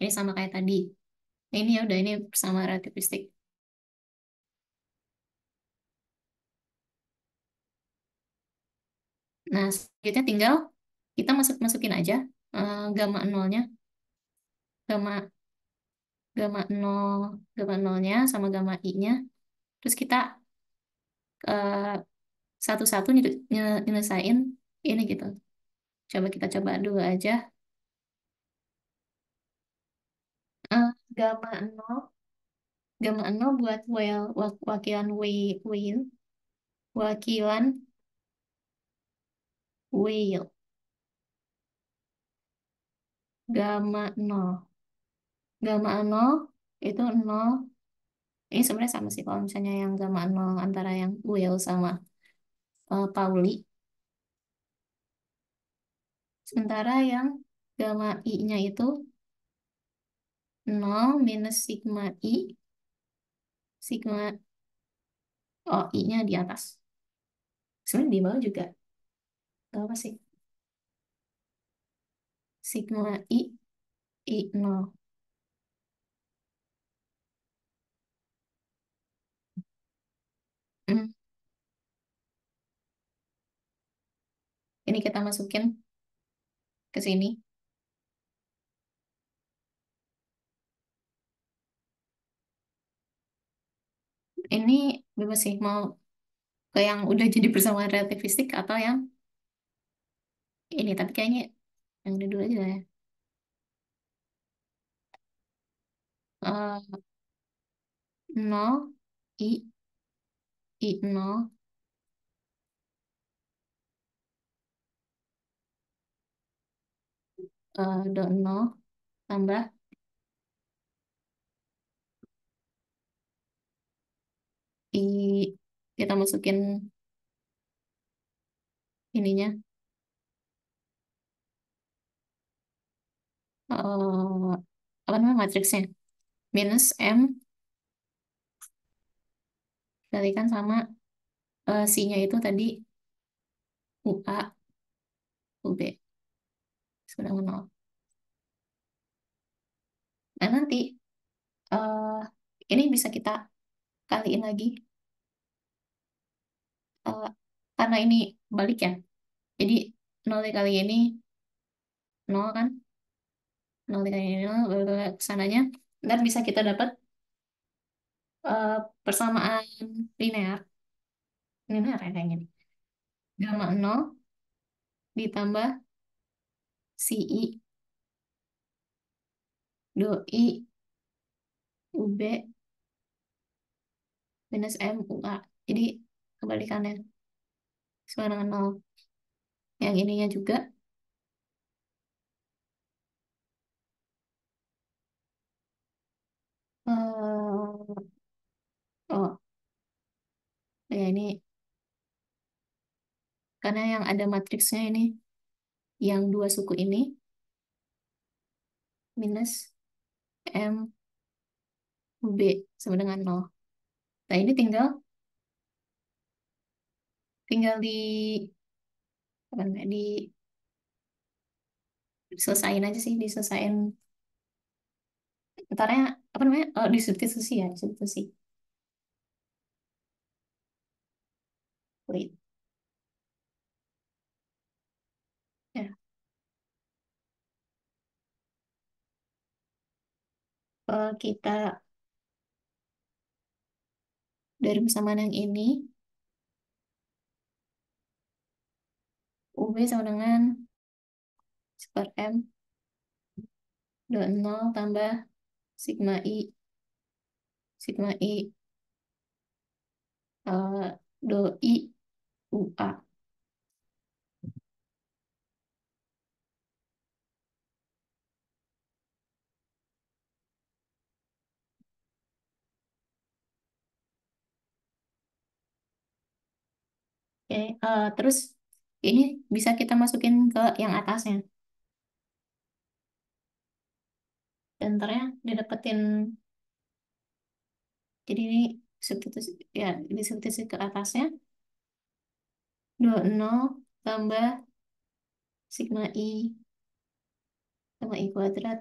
Ini sama kayak tadi. Ini ya udah ini sama relativistik. Nah, selanjutnya tinggal kita masukin aja gamma nolnya, gamma gamma nol, gamma nolnya sama gamma i-nya. Terus kita eh, satu-satu nyelesain ini gitu. Coba kita coba dulu aja. Gamma nol, gamma nol buat wakilan whale, wakilan whale, gamma nol, gamma nol itu nol. Ini sebenarnya sama sih kalau misalnya yang gamma nol antara yang whale sama Pauli. Sementara yang gamma I-nya itu nol minus sigma I, sigma I-nya di atas. Sebenarnya di bawah juga gak apa sih. Sigma I nol. Hmm, Ini kita masukin ke sini. Ini bebas sih mau ke yang udah jadi persamaan relativistik atau yang ini. Tapi kayaknya yang ini dulu aja lah ya. Eh, nol I, I nol, dot nol, tambah I, kita masukin ininya, apa namanya, matriksnya, minus M, kalikan sama C-nya itu tadi UA, UB, sama dengan nol. Nah, nanti eh, ini bisa kita kaliin lagi, eh, karena ini balik ya. Jadi 0 dikali ini 0 kan, 0 dikali ini 0, kesananya. Ntar bisa kita dapat eh, persamaan linear, linear ya kayaknya nih. Gamma 0 ditambah si I doi UB minus M UA. Jadi kebalikannya sama dengan 0. Yang ininya juga, oh ya ini karena yang ada matriksnya ini, yang dua suku ini minus M UB sama dengan 0. Nah ini tinggal tinggal di apa namanya, diselesain aja sih, diselesain entarnya, apa namanya, oh, disubstitusi ya, disubstitusi. Wait, ya. Kita dari persamaan yang ini, UB sama dengan super M dot nol tambah sigma I doi UA. Oke, terus ini bisa kita masukin ke yang atasnya. Dan ntar ya didapetin, jadi ini substitusi, ya disubstitusi ke atasnya, 20 tambah sigma I sama I kuadrat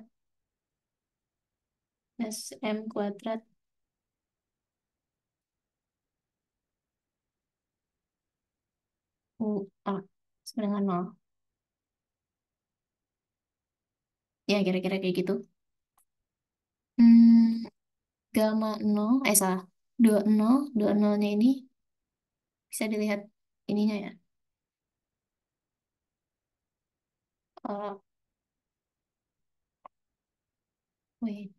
plus M kuadrat UA sama dengan 0. Ya kira-kira kayak gitu. Hmm, gamma 0, salah. 20, 20-nya ini bisa dilihat ininya ya. Oh, wait.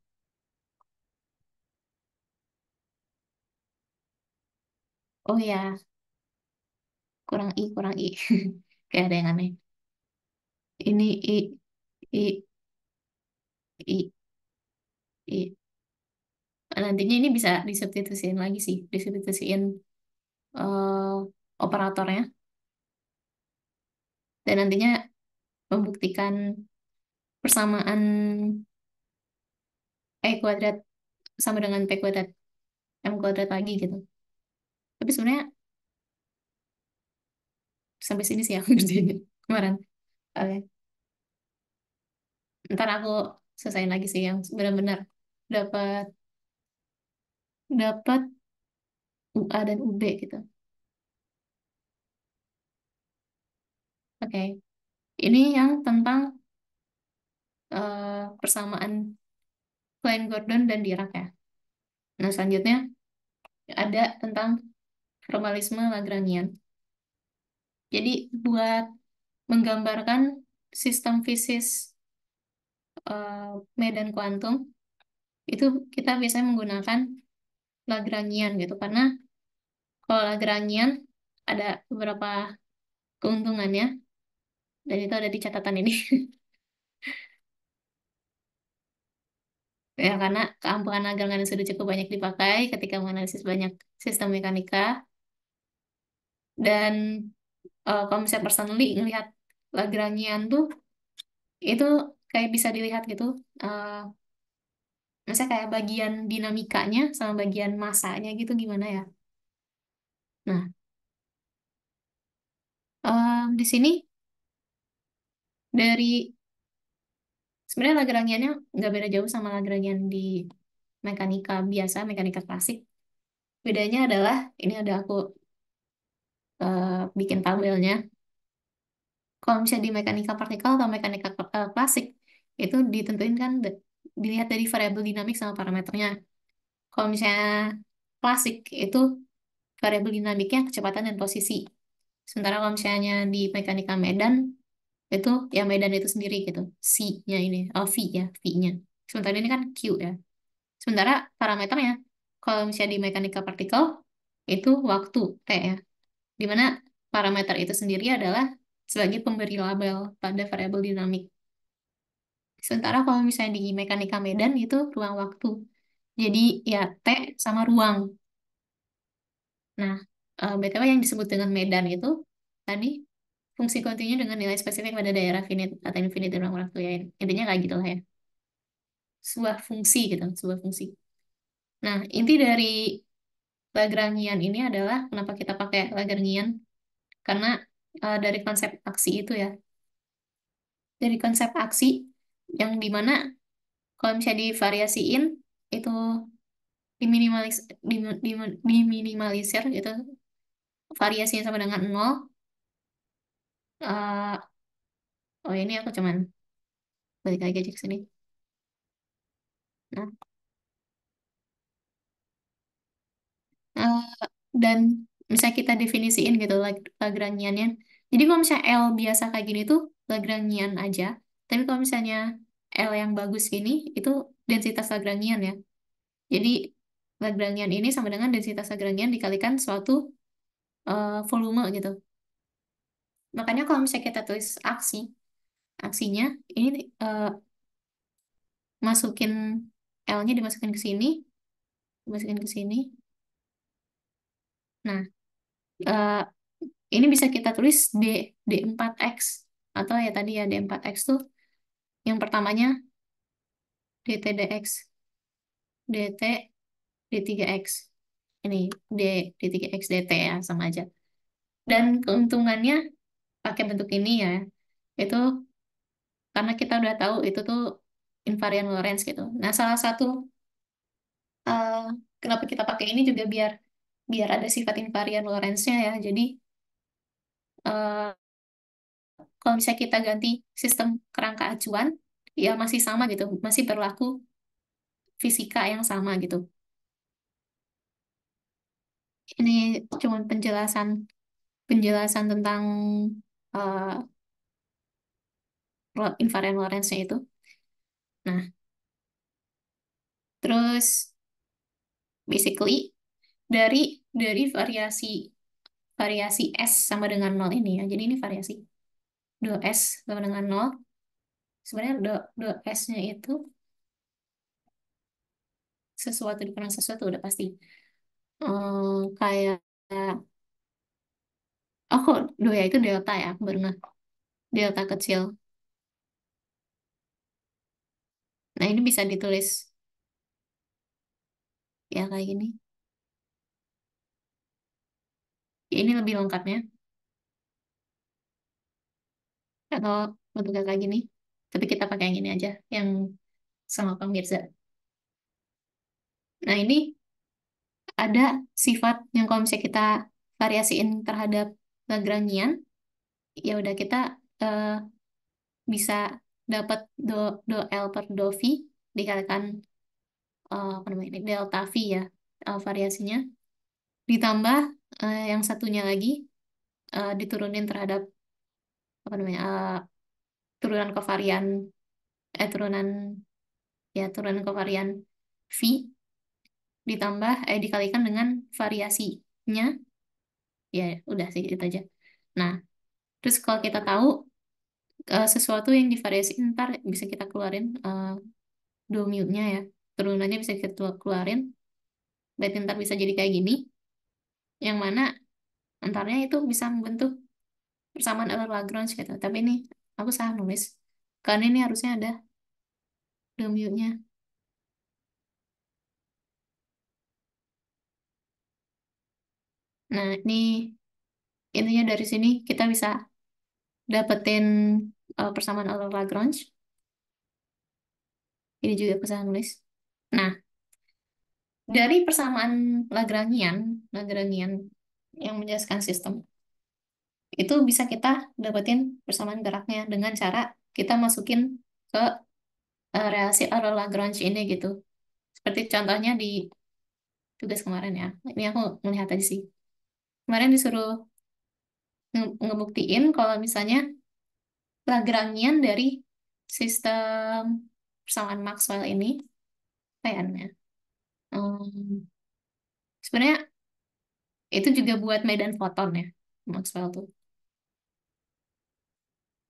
Oh ya, kurang I. Kayak ada yang aneh. Ini I, I, I. Nantinya ini bisa disubstitusiin lagi sih, disubstitusiin eh, operatornya. Dan nantinya membuktikan persamaan E kuadrat sama dengan P kuadrat, M kuadrat lagi gitu. Tapi sebenarnya sampai sini sih aku ngerjainnya kemarin. Oke, ntar aku selesaiin lagi sih yang benar-benar dapat dapat UA dan UB gitu. Oke, ini yang tentang persamaan Klein-Gordon dan Dirac ya. Nah, selanjutnya ada tentang formalisme Lagrangian. Jadi buat menggambarkan sistem fisis eh, medan kuantum itu kita biasanya menggunakan Lagrangian gitu. Karena kalau Lagrangian ada beberapa keuntungannya, dan itu ada di catatan ini. Ya, karena keampuhan Lagrangian sudah cukup banyak dipakai ketika menganalisis banyak sistem mekanika. Dan kalau misalnya personally ngelihat Lagrangian tuh, itu kayak bisa dilihat gitu. eh Misalnya kayak bagian dinamikanya sama bagian masanya gitu gimana ya. Nah, di sini dari sebenarnya Lagrangiannya nggak beda jauh sama Lagrangian di mekanika biasa, mekanika klasik. Bedanya adalah ini ada aku bikin tabelnya. Kalau misalnya di mekanika partikel atau mekanika klasik itu ditentuin kan dilihat dari variabel dinamik sama parameternya. Kalau misalnya klasik itu variabel dinamiknya kecepatan dan posisi. Sementara kalau misalnya di mekanika medan itu ya medan itu sendiri gitu. C-nya ini, oh V ya, V-nya. Sementara ini kan Q ya. Sementara parameternya, kalau misalnya di mekanika partikel, itu waktu T ya. Di mana parameter itu sendiri adalah sebagai pemberi label pada variabel dinamik. Sementara kalau misalnya di mekanika medan itu ruang waktu. Jadi ya T sama ruang. Nah, BTW yang disebut dengan medan itu tadi fungsi kontinu dengan nilai spesifik pada daerah finite atau infinite ruang waktu ya. Intinya kayak gitu lah ya. Sebuah fungsi gitu, sebuah fungsi. Nah, inti dari Lagrangian ini adalah kenapa kita pakai Lagrangian karena dari konsep aksi itu ya. Dari konsep aksi yang dimana kalau misalnya divariasiin itu diminimalis diminimalisir gitu variasinya sama dengan nol. Eh, oh ini aku cuman balik lagi aja ke sini. Nah, eh, dan misalnya kita definisiin gitu Lagrangiannya. Jadi kalau misalnya L biasa kayak gini tuh Lagrangian aja. Tapi kalau misalnya L yang bagus gini itu densitas Lagrangian ya. Jadi Lagrangian ini sama dengan densitas Lagrangian dikalikan suatu volume gitu. Makanya kalau misalnya kita tulis aksinya ini masukin L-nya dimasukin ke sini, dimasukin ke sini. Nah, eh, ini bisa kita tulis D4X atau ya tadi ya D4X tuh yang pertamanya DT dx, DT D3X. Ini D D3X DT ya sama aja. Dan keuntungannya pakai bentuk ini ya, itu karena kita udah tahu itu tuh invariant Lorentz gitu. Nah, salah satu eh, kenapa kita pakai ini juga biar biar ada sifat invariant Lorentz-nya ya. Jadi eh, kalau misalnya kita ganti sistem kerangka acuan, ya masih sama gitu, masih berlaku fisika yang sama gitu. Ini cuma penjelasan penjelasan tentang uh, invariant Lorentz-nya itu. Nah, terus basically dari variasi variasi S sama dengan nol ini ya. Jadi ini variasi 2S sama dengan nol. Sebenarnya 2S-nya itu sesuatu dikurang sesuatu udah pasti. Kayak oh kok dua ya itu delta ya, aku baru nggak delta kecil. Nah, ini bisa ditulis ya kayak gini. Ya, ini lebih lengkapnya atau bentuknya kayak gini. Tapi kita pakai yang ini aja, yang sama Kang Mirza. Nah, ini ada sifat yang kalau misalnya kita variasiin terhadap Lagrangian, ya udah kita eh, bisa dapat do L per do V dikalikan apa namanya ini, delta V ya variasinya. Ditambah yang satunya lagi diturunin terhadap apa namanya turunan kovarian turunan ya turunan kovarian V ditambah dikalikan dengan variasinya, ya udah sih itu aja. Nah, terus kalau kita tahu sesuatu yang divariasiin ntar bisa kita keluarin domute-nya ya, turunannya bisa kita keluarin, berarti ntar bisa jadi kayak gini, yang mana antaranya itu bisa membentuk persamaan Euler Lagrange gitu. Tapi ini aku salah nulis, karena ini harusnya ada domute-nya. Nah, ini intinya dari sini kita bisa dapetin persamaan Euler Lagrange. Ini juga aku salah nulis. Nah, dari persamaan Lagrangian, Lagrangian yang menjelaskan sistem, itu bisa kita dapetin persamaan geraknya dengan cara kita masukin ke relasi Euler Lagrange ini gitu. Seperti contohnya di tugas kemarin ya. Ini aku melihat aja sih. Kemarin disuruh ngebuktiin kalau misalnya Lagrangian dari sistem persamaan Maxwell ini, apa ya namanya? Sebenarnya itu juga buat medan foton ya, Maxwell tuh.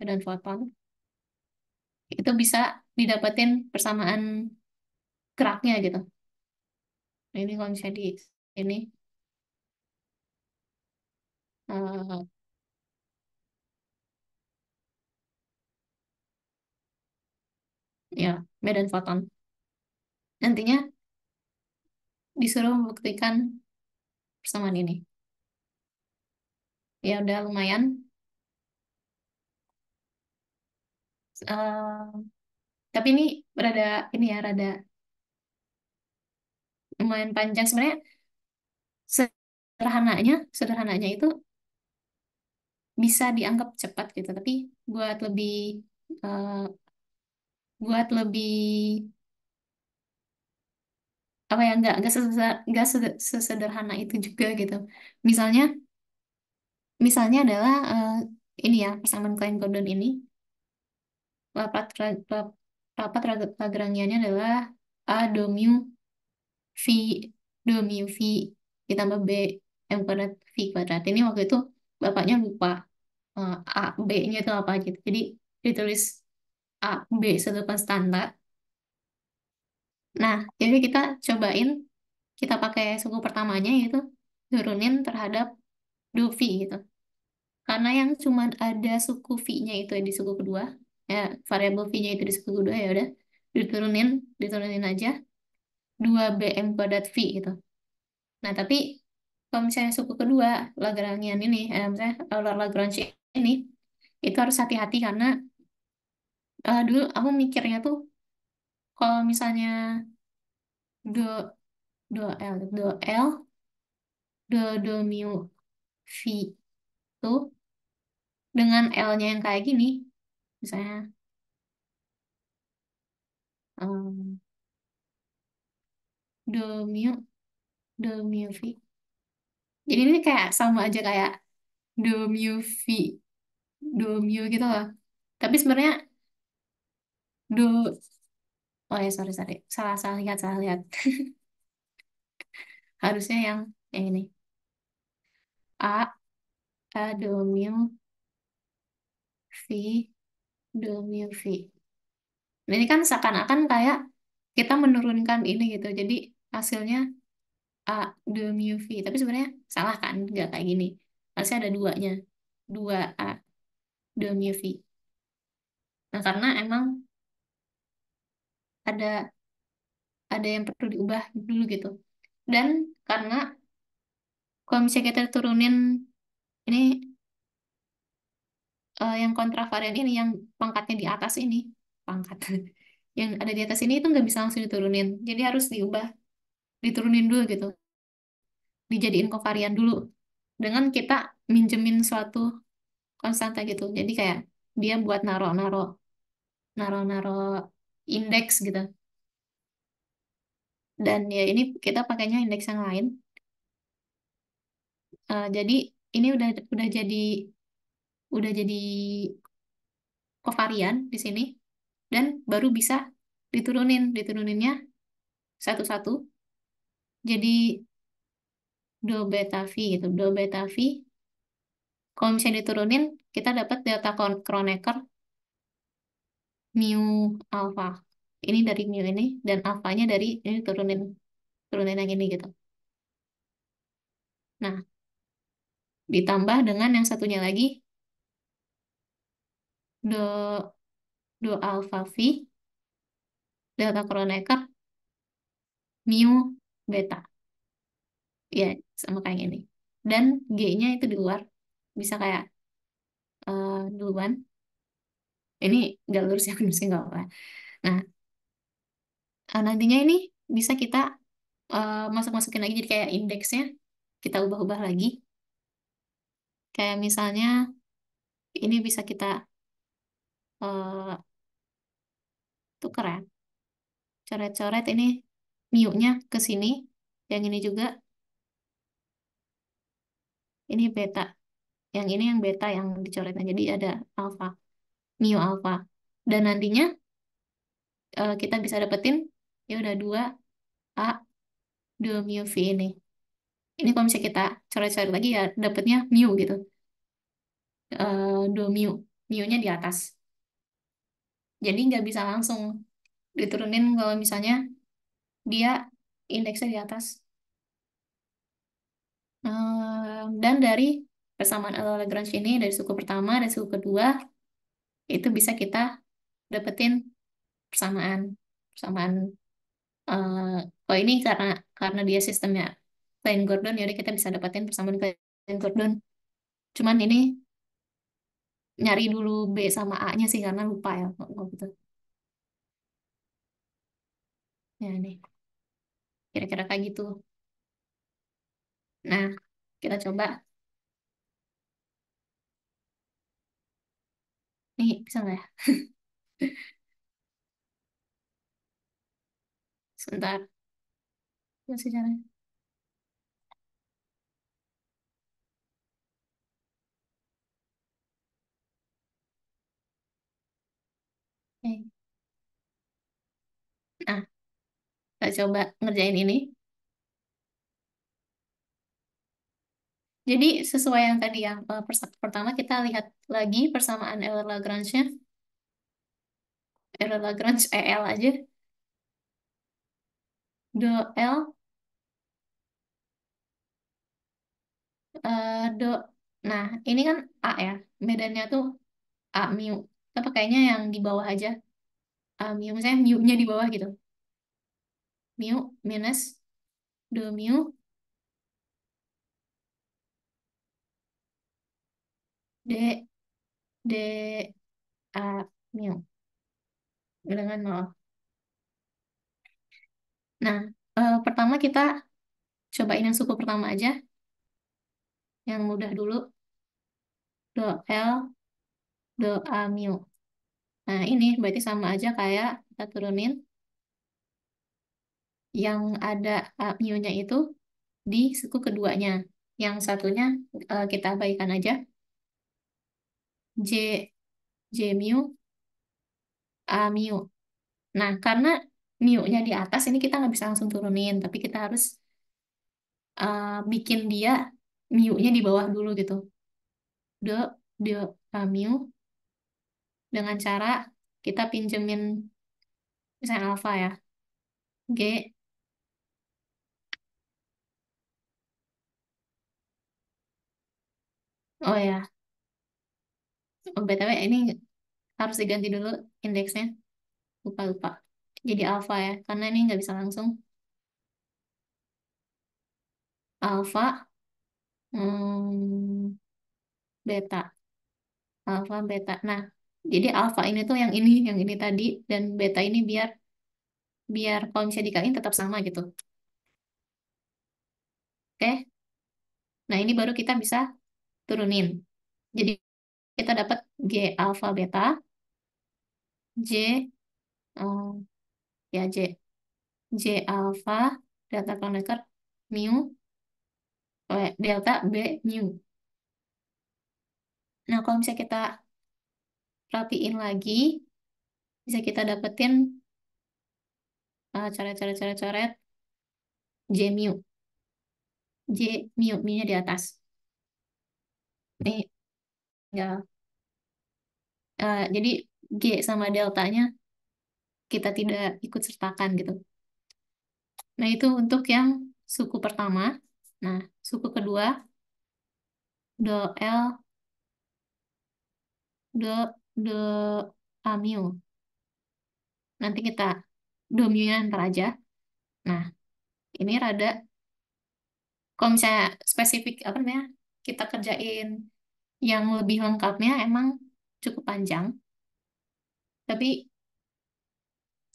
Medan foton itu bisa didapetin persamaan geraknya gitu. Nah, ini kalau misalnya di ini eh, ya medan foton. Nantinya disuruh membuktikan persamaan ini. Ya udah lumayan. Eh, tapi ini rada ini ya rada lumayan panjang sebenarnya. Sederhananya itu bisa dianggap cepat gitu. Tapi buat lebih eh, buat lebih apa ya nggak sesederhana itu juga gitu. Misalnya misalnya adalah ini ya persamaan Klein-Gordon ini rapat rapat Lagrangiannya adalah a do mu v v ditambah b m kuadrat v kuadrat. Ini waktu itu bapaknya lupa a b-nya itu apa gitu. Jadi ditulis a b satukan standar. Nah, jadi kita cobain kita pakai suku pertamanya yaitu turunin terhadap do v gitu. Karena yang cuma ada suku V-nya itu di suku kedua, ya variabel V-nya itu di suku kedua ya udah diturunin, diturunin aja 2bm kuadrat V gitu. Nah, tapi kalau misalnya suku kedua Lagrangian ini, misalnya Euler Lagrange ini, itu harus hati-hati karena dulu aku mikirnya tuh kalau misalnya do do mu V tuh dengan L-nya yang kayak gini, misalnya um, do mu V. Jadi ini kayak sama aja kayak do mu V, do mu gitu loh. Tapi sebenarnya do, oh ya sorry sorry, salah salah lihat salah lihat. Harusnya yang ini a do mu V do mu V. Nah, ini kan seakan-akan kayak kita menurunkan ini gitu. Jadi hasilnya a do mu V. Tapi sebenarnya salah kan? Nggak kayak gini. Harusnya ada duanya. Dua a do mu V. Nah karena emang ada ada yang perlu diubah dulu gitu. Dan karena kalau misalnya kita turunin ini yang kontravarian ini, yang pangkatnya di atas ini, pangkat yang ada di atas ini itu nggak bisa langsung diturunin. Jadi harus diubah, diturunin dulu gitu, dijadiin kovarian dulu. Dengan kita minjemin suatu konstanta gitu. Jadi kayak dia buat naro-naro indeks gitu. Dan ya ini kita pakainya indeks yang lain. Jadi ini udah jadi kovarian di sini dan baru bisa dituruninnya satu-satu Jadi do beta V gitu. Do beta V, kalau misalnya diturunin, kita dapat delta Kronecker mu alpha. Ini dari mu ini, dan alfanya dari ini turunin, turunin yang ini gitu. Nah, ditambah dengan yang satunya lagi, do, do alpha V, delta Kronecker mu beta. Ya, sama kayak gini. Dan G-nya itu di luar. Bisa kayak duluan. Ini nggak lurus ya, lurusnya nggak apa. Nah, nantinya ini bisa kita masuk-masukin lagi jadi kayak indeksnya. Kita ubah-ubah lagi. Kayak misalnya ini bisa kita uh, tuker ya. Coret-coret ini mu-nya ke sini. Yang ini juga, ini beta. Yang ini yang beta yang dicoretnya. Jadi ada alpha, mu alpha. Dan nantinya kita bisa dapetin ya udah 2A 2 mu V ini. Ini kalau misalnya kita coret-coret lagi ya dapetnya mu gitu. 2 mu. Mu-nya di atas. Jadi nggak bisa langsung diturunin kalau misalnya dia indeksnya di atas. Dan dari persamaan Lagrange ini, dari suku pertama dan suku kedua, itu bisa kita dapetin persamaan. Persamaan, eh kalau ini karena dia sistemnya Klein Gordon, ya udah kita bisa dapetin persamaan Klein Gordon. Cuman ini nyari dulu B sama A-nya sih karena lupa ya kok gitu. Ya nih, kira-kira kayak gitu. Nah, kita coba. Nih, bisa nggak ya? Sebentar. Masih caranya. Oke. Nah, kita coba ngerjain ini. Jadi sesuai yang tadi ya, pertama kita lihat lagi persamaan Euler-Lagrange-nya. Euler-Lagrange EL aja. Do L, do. Nah, ini kan A ya. Medannya tuh A mu. Kita pakainya yang di bawah aja. A mu, misalnya mu-nya di bawah gitu. Mu minus do mu D D A mu dengan nol. Nah, pertama kita cobain yang suku pertama aja. Yang mudah dulu. Do L, do A mu. Nah, ini berarti sama aja kayak kita turunin yang ada mu-nya itu di suku keduanya. Yang satunya kita abaikan aja. J, J mu, A mu. Nah, karena mu-nya di atas, ini kita nggak bisa langsung turunin. Tapi kita harus bikin dia mu-nya di bawah dulu gitu. Do A mu dengan cara kita pinjemin misalnya alfa ya. G, oh ya. Oh, BTW ini harus diganti dulu indeksnya. Lupa-lupa. Jadi alfa ya, karena ini nggak bisa langsung. Alfa, hmm, beta. Alfa, beta. Nah, jadi alfa ini tuh yang ini tadi, dan beta ini biar biar kalau misalnya dikaliin tetap sama gitu. Oke? Nah, ini baru kita bisa turunin. Jadi kita dapat G alfa beta, J, ya J, J alfa, delta kronecker, mu, delta B mu. Nah, kalau misalnya kita rapiin lagi, bisa kita dapetin coret-coret-coret-coret. J mu. J mu, mu-nya di atas. Nih, ya. Jadi G sama deltanya kita tidak ikut sertakan gitu. Nah, itu untuk yang suku pertama. Nah, suku kedua, do L, do mu. Nanti kita do mu-nya ntar aja. Nah, ini rada, kalau misalnya spesifik, apa namanya, kita kerjain yang lebih lengkapnya emang cukup panjang. Tapi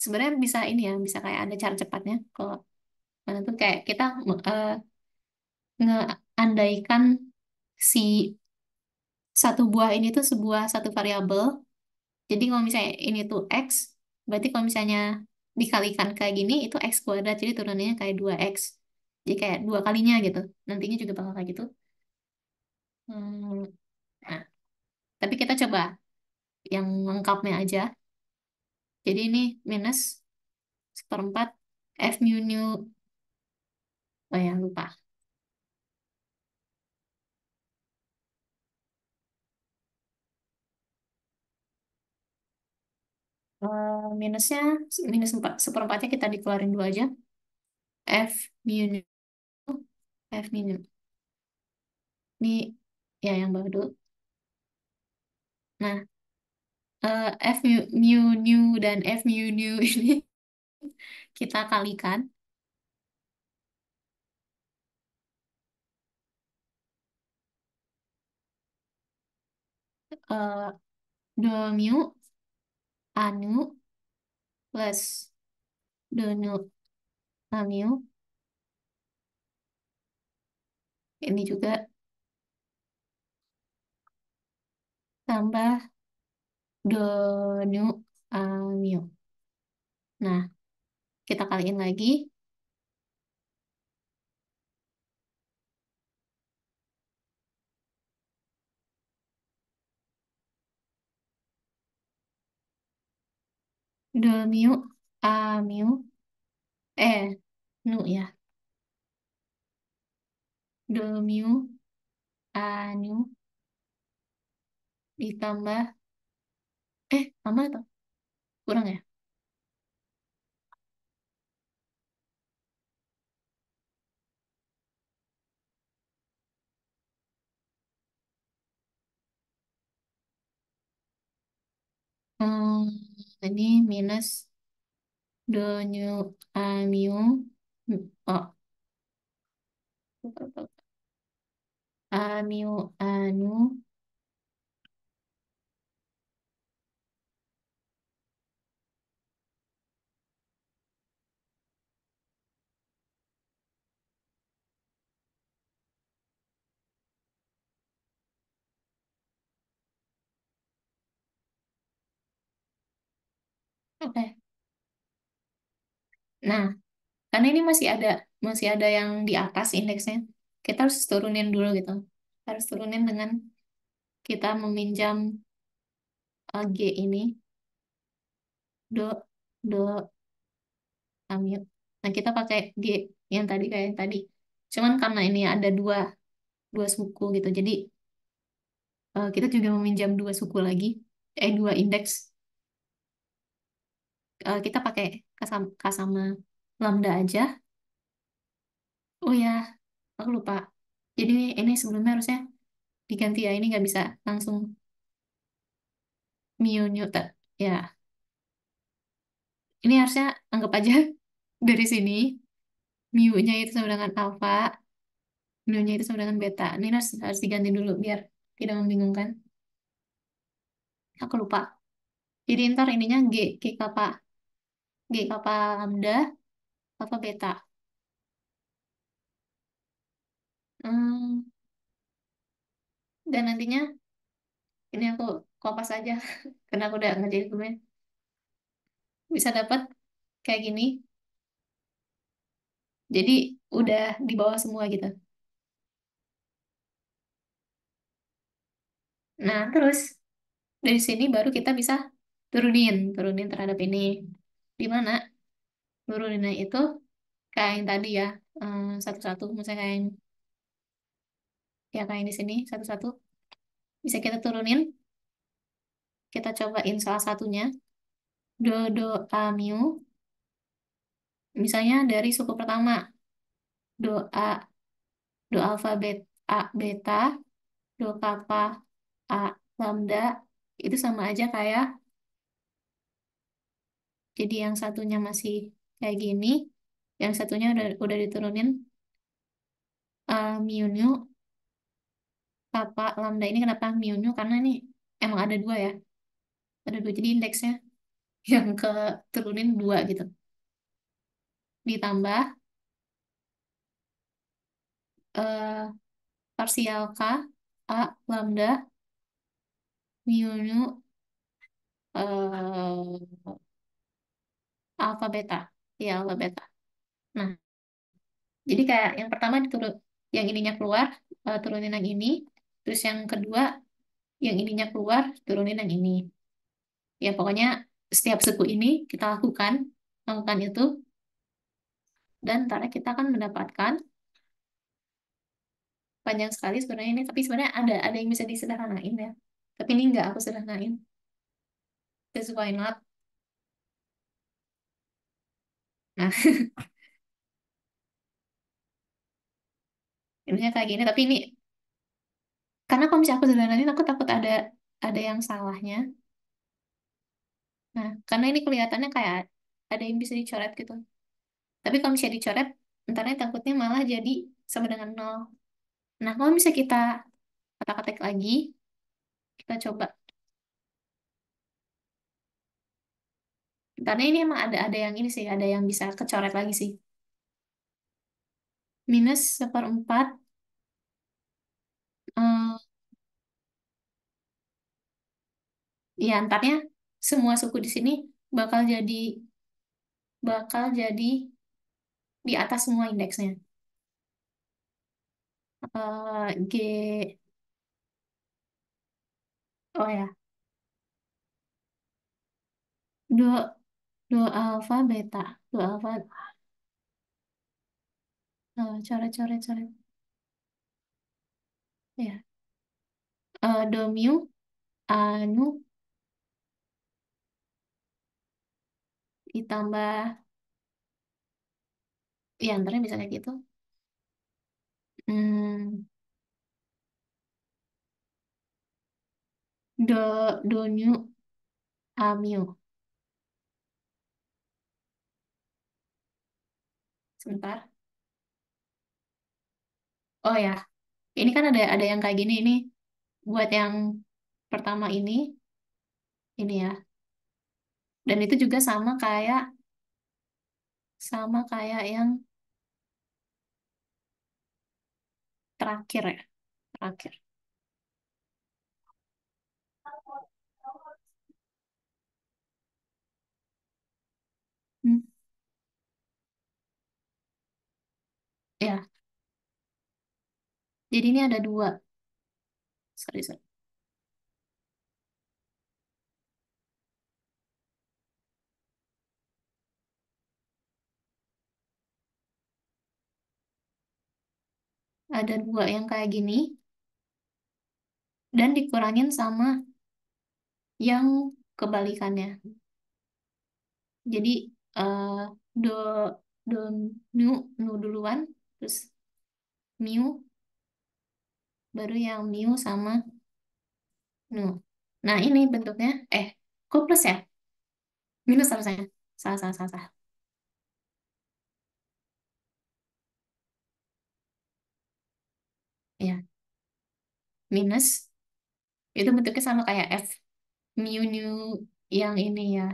sebenarnya bisa ini ya, bisa kayak ada cara cepatnya. Kalau mana tuh kayak kita eh, ngeandaikan si satu buah ini tuh sebuah satu variabel. Jadi kalau misalnya ini tuh X, berarti kalau misalnya dikalikan kayak gini, itu X kuadrat. Jadi turunannya kayak 2X. Jadi kayak dua kalinya gitu. Nantinya juga bakal kayak gitu. Hmm, nah, tapi kita coba yang lengkapnya aja. Jadi ini minus seperempat F mu nu, oh ya lupa. Minusnya, minus empat, seperempatnya kita dikeluarin dulu aja. F mu nu, F mu nu. Ini ya yang baru dulu. Nah, F mu nu dan F mu nu ini kita kalikan. eh do mu anu plus do nu amu. Ini juga tambah do nu amu. Nah, kita kaliin lagi. Do mu amu. Nu ya. Do mu anu ditambah, tambah atau kurang ya? Hmm, ini minus do nu amu. Oh, amu anu. Oke. Nah, karena ini masih ada yang di atas indeksnya. Kita harus turunin dulu gitu. Harus turunin dengan kita meminjam G ini, do do amil. Nah, kita pakai G yang tadi kayak yang tadi. Cuman karena ini ada dua dua suku gitu. Jadi kita juga meminjam dua suku lagi, dua indeks. Kita pakai K sama lambda aja. Oh ya, aku lupa. Jadi ini sebelumnya harusnya diganti ya. Ini nggak bisa langsung mu Newton. Ya, ini harusnya anggap aja dari sini mu-nya itu sama dengan alfa, nu-nya itu sama dengan beta. Ini harus diganti dulu biar tidak membingungkan. Aku lupa. Jadi ntar ininya G kappa lambda, alfa beta. Hmm, dan nantinya ini aku kopas aja karena aku udah ngerjain sebelumnya. Bisa dapat kayak gini. Jadi udah di bawah semua gitu. Nah, terus dari sini baru kita bisa turunin terhadap ini. Di mana turuninnya itu kayak yang tadi ya, satu-satu, misalnya kayak yang, ya kayak yang di sini satu-satu bisa kita turunin. Kita cobain salah satunya. Do do a miu. Misalnya dari suku pertama, do a, do alfabet a beta, do kappa a lambda, itu sama aja kayak, jadi yang satunya masih kayak gini, yang satunya udah diturunin a miu nu kappa lambda. Ini kenapa miu nu? Karena ini emang ada dua ya, ada dua, jadi indeksnya yang ke turunin dua gitu. Ditambah eh, parsial k a lambda miu nu alfa beta, ya alfa beta. Nah, jadi kayak yang pertama diturun, yang ininya keluar, turunin yang ini, terus yang kedua yang ininya keluar, turunin yang ini. Ya pokoknya setiap suku ini kita lakukan itu, dan ntar kita akan mendapatkan panjang sekali sebenarnya ini, tapi sebenarnya ada yang bisa disederhanain ya. Tapi ini nggak aku sederhanain. That's why not. Nah, intinya kayak gini, tapi ini karena kalau misalnya aku sederhanain, aku takut ada yang salahnya. Nah, karena ini kelihatannya kayak ada yang bisa dicoret gitu. Tapi kalau misalnya dicoret, entarnya takutnya malah jadi sama dengan nol. Nah, kalau misalnya kita kata-ketik lagi, kita coba. Entarnya ini emang ada yang ini sih, ada yang bisa kecoret lagi sih. Minus seperempat, eh, ya entarnya semua suku di sini bakal jadi bakal jadi di atas semua indeksnya. G, oh ya, dua dua alfa beta, dua alfa, coret. Ya, do mu anu ditambah, ya antaranya bisa kayak gitu. Hmm, do nu amil. Sebentar. Oh ya, ini kan ada yang kayak gini ini, buat yang pertama ini ya. Dan itu juga sama kayak yang terakhir ya, terakhir. Hmm, ya, jadi ini ada dua. Sorry. Ada dua yang kayak gini dan dikurangin sama yang kebalikannya. Jadi eh, do do nu duluan, terus mu, baru yang mu sama nu. Nah ini bentuknya, kok plus ya? Minus harusnya. Salah. Ya, minus itu bentuknya sama kayak F. Mu nu yang ini ya.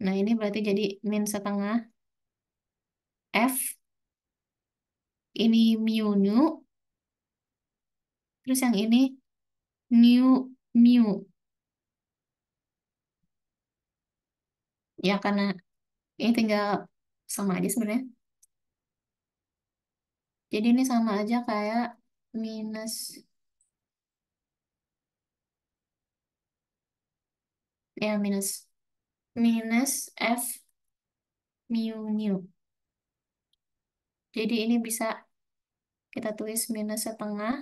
Nah ini berarti jadi min setengah F, ini mu nu, terus yang ini nu mu. Ya karena ini tinggal sama aja sebenarnya. Jadi ini sama aja kayak minus, ya minus F Miu Miu. Jadi ini bisa kita tulis minus setengah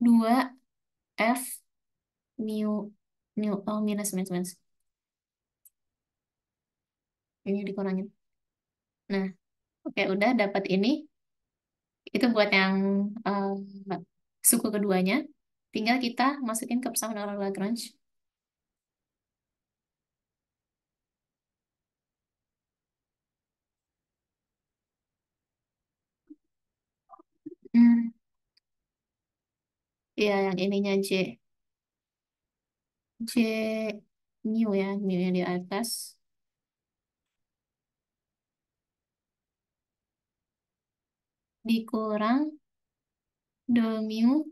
2 F Miu Miu. Oh, minus, minus, minus. Ini dikurangin. Nah, oke, udah dapat ini. Itu buat yang eh, suku keduanya. Tinggal kita masukin ke persamaan orang Lagrange. Hmm, ya, yang ininya J. J mu ya, mu yang di atas. Dikurang do mu.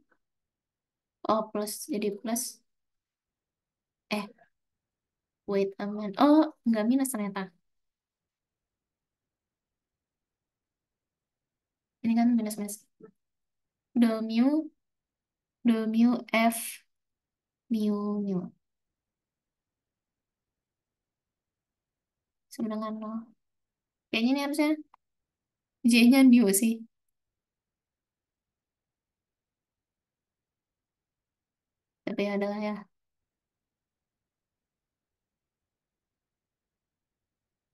Oh, plus. Jadi plus. Eh, wait a minute. Oh, nggak minus ternyata. Ini kan minus minus. Do mu F mu mu. Sama dengan nol. Kayaknya ini harusnya J-nya mu sih. Tapi ya adalah ya.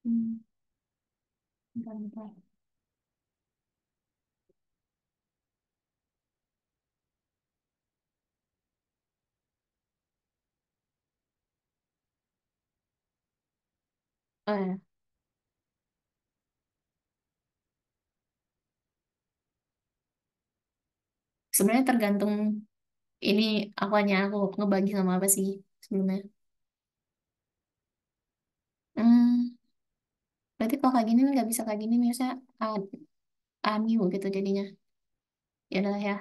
Hmm, bentar, bentar. Oh ya. Sebenarnya tergantung ini apanya aku ngebagi sama apa sih sebelumnya. Hmm, berarti kalau kayak gini nggak bisa kayak gini misalnya mu gitu jadinya. Ya adalah ya.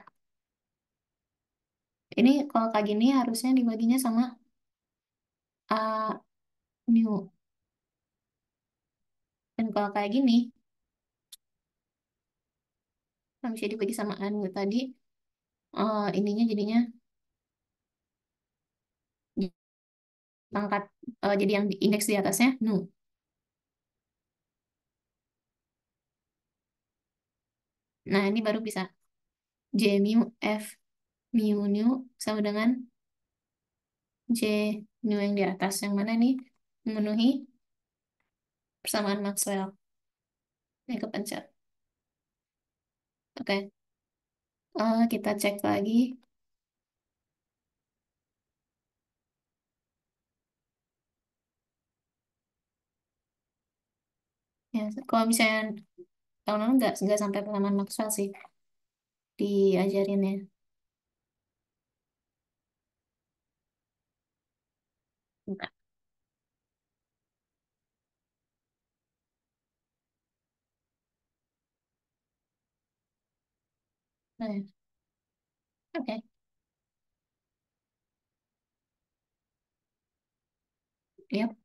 Ini kalau kayak gini harusnya dibaginya sama a mu. Dan kalau kayak gini, yang bisa dibagi sama a mu tadi, ininya jadinya pangkat, jadi yang indeks di atasnya nu. Nah, ini baru bisa j mu f mu nu sama dengan j nu yang di atas. Yang mana nih memenuhi persamaan Maxwell. Ini kepencet. Oke. Kita cek lagi. Ya, kalau misalnya tahun lalu nggak sampai persamaan Maxwell sih diajarinnya. Enggak. Nah, ya. Oke. Yap.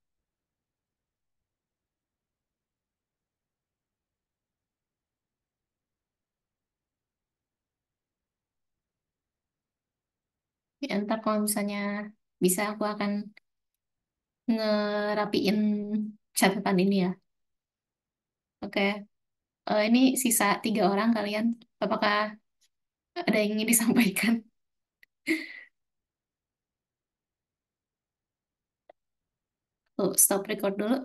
Ya, ntar kalau misalnya bisa aku akan ngerapiin catatan ini ya. Oke. Ini sisa 3 orang kalian. Apakah ada yang ingin disampaikan? Stop record dulu.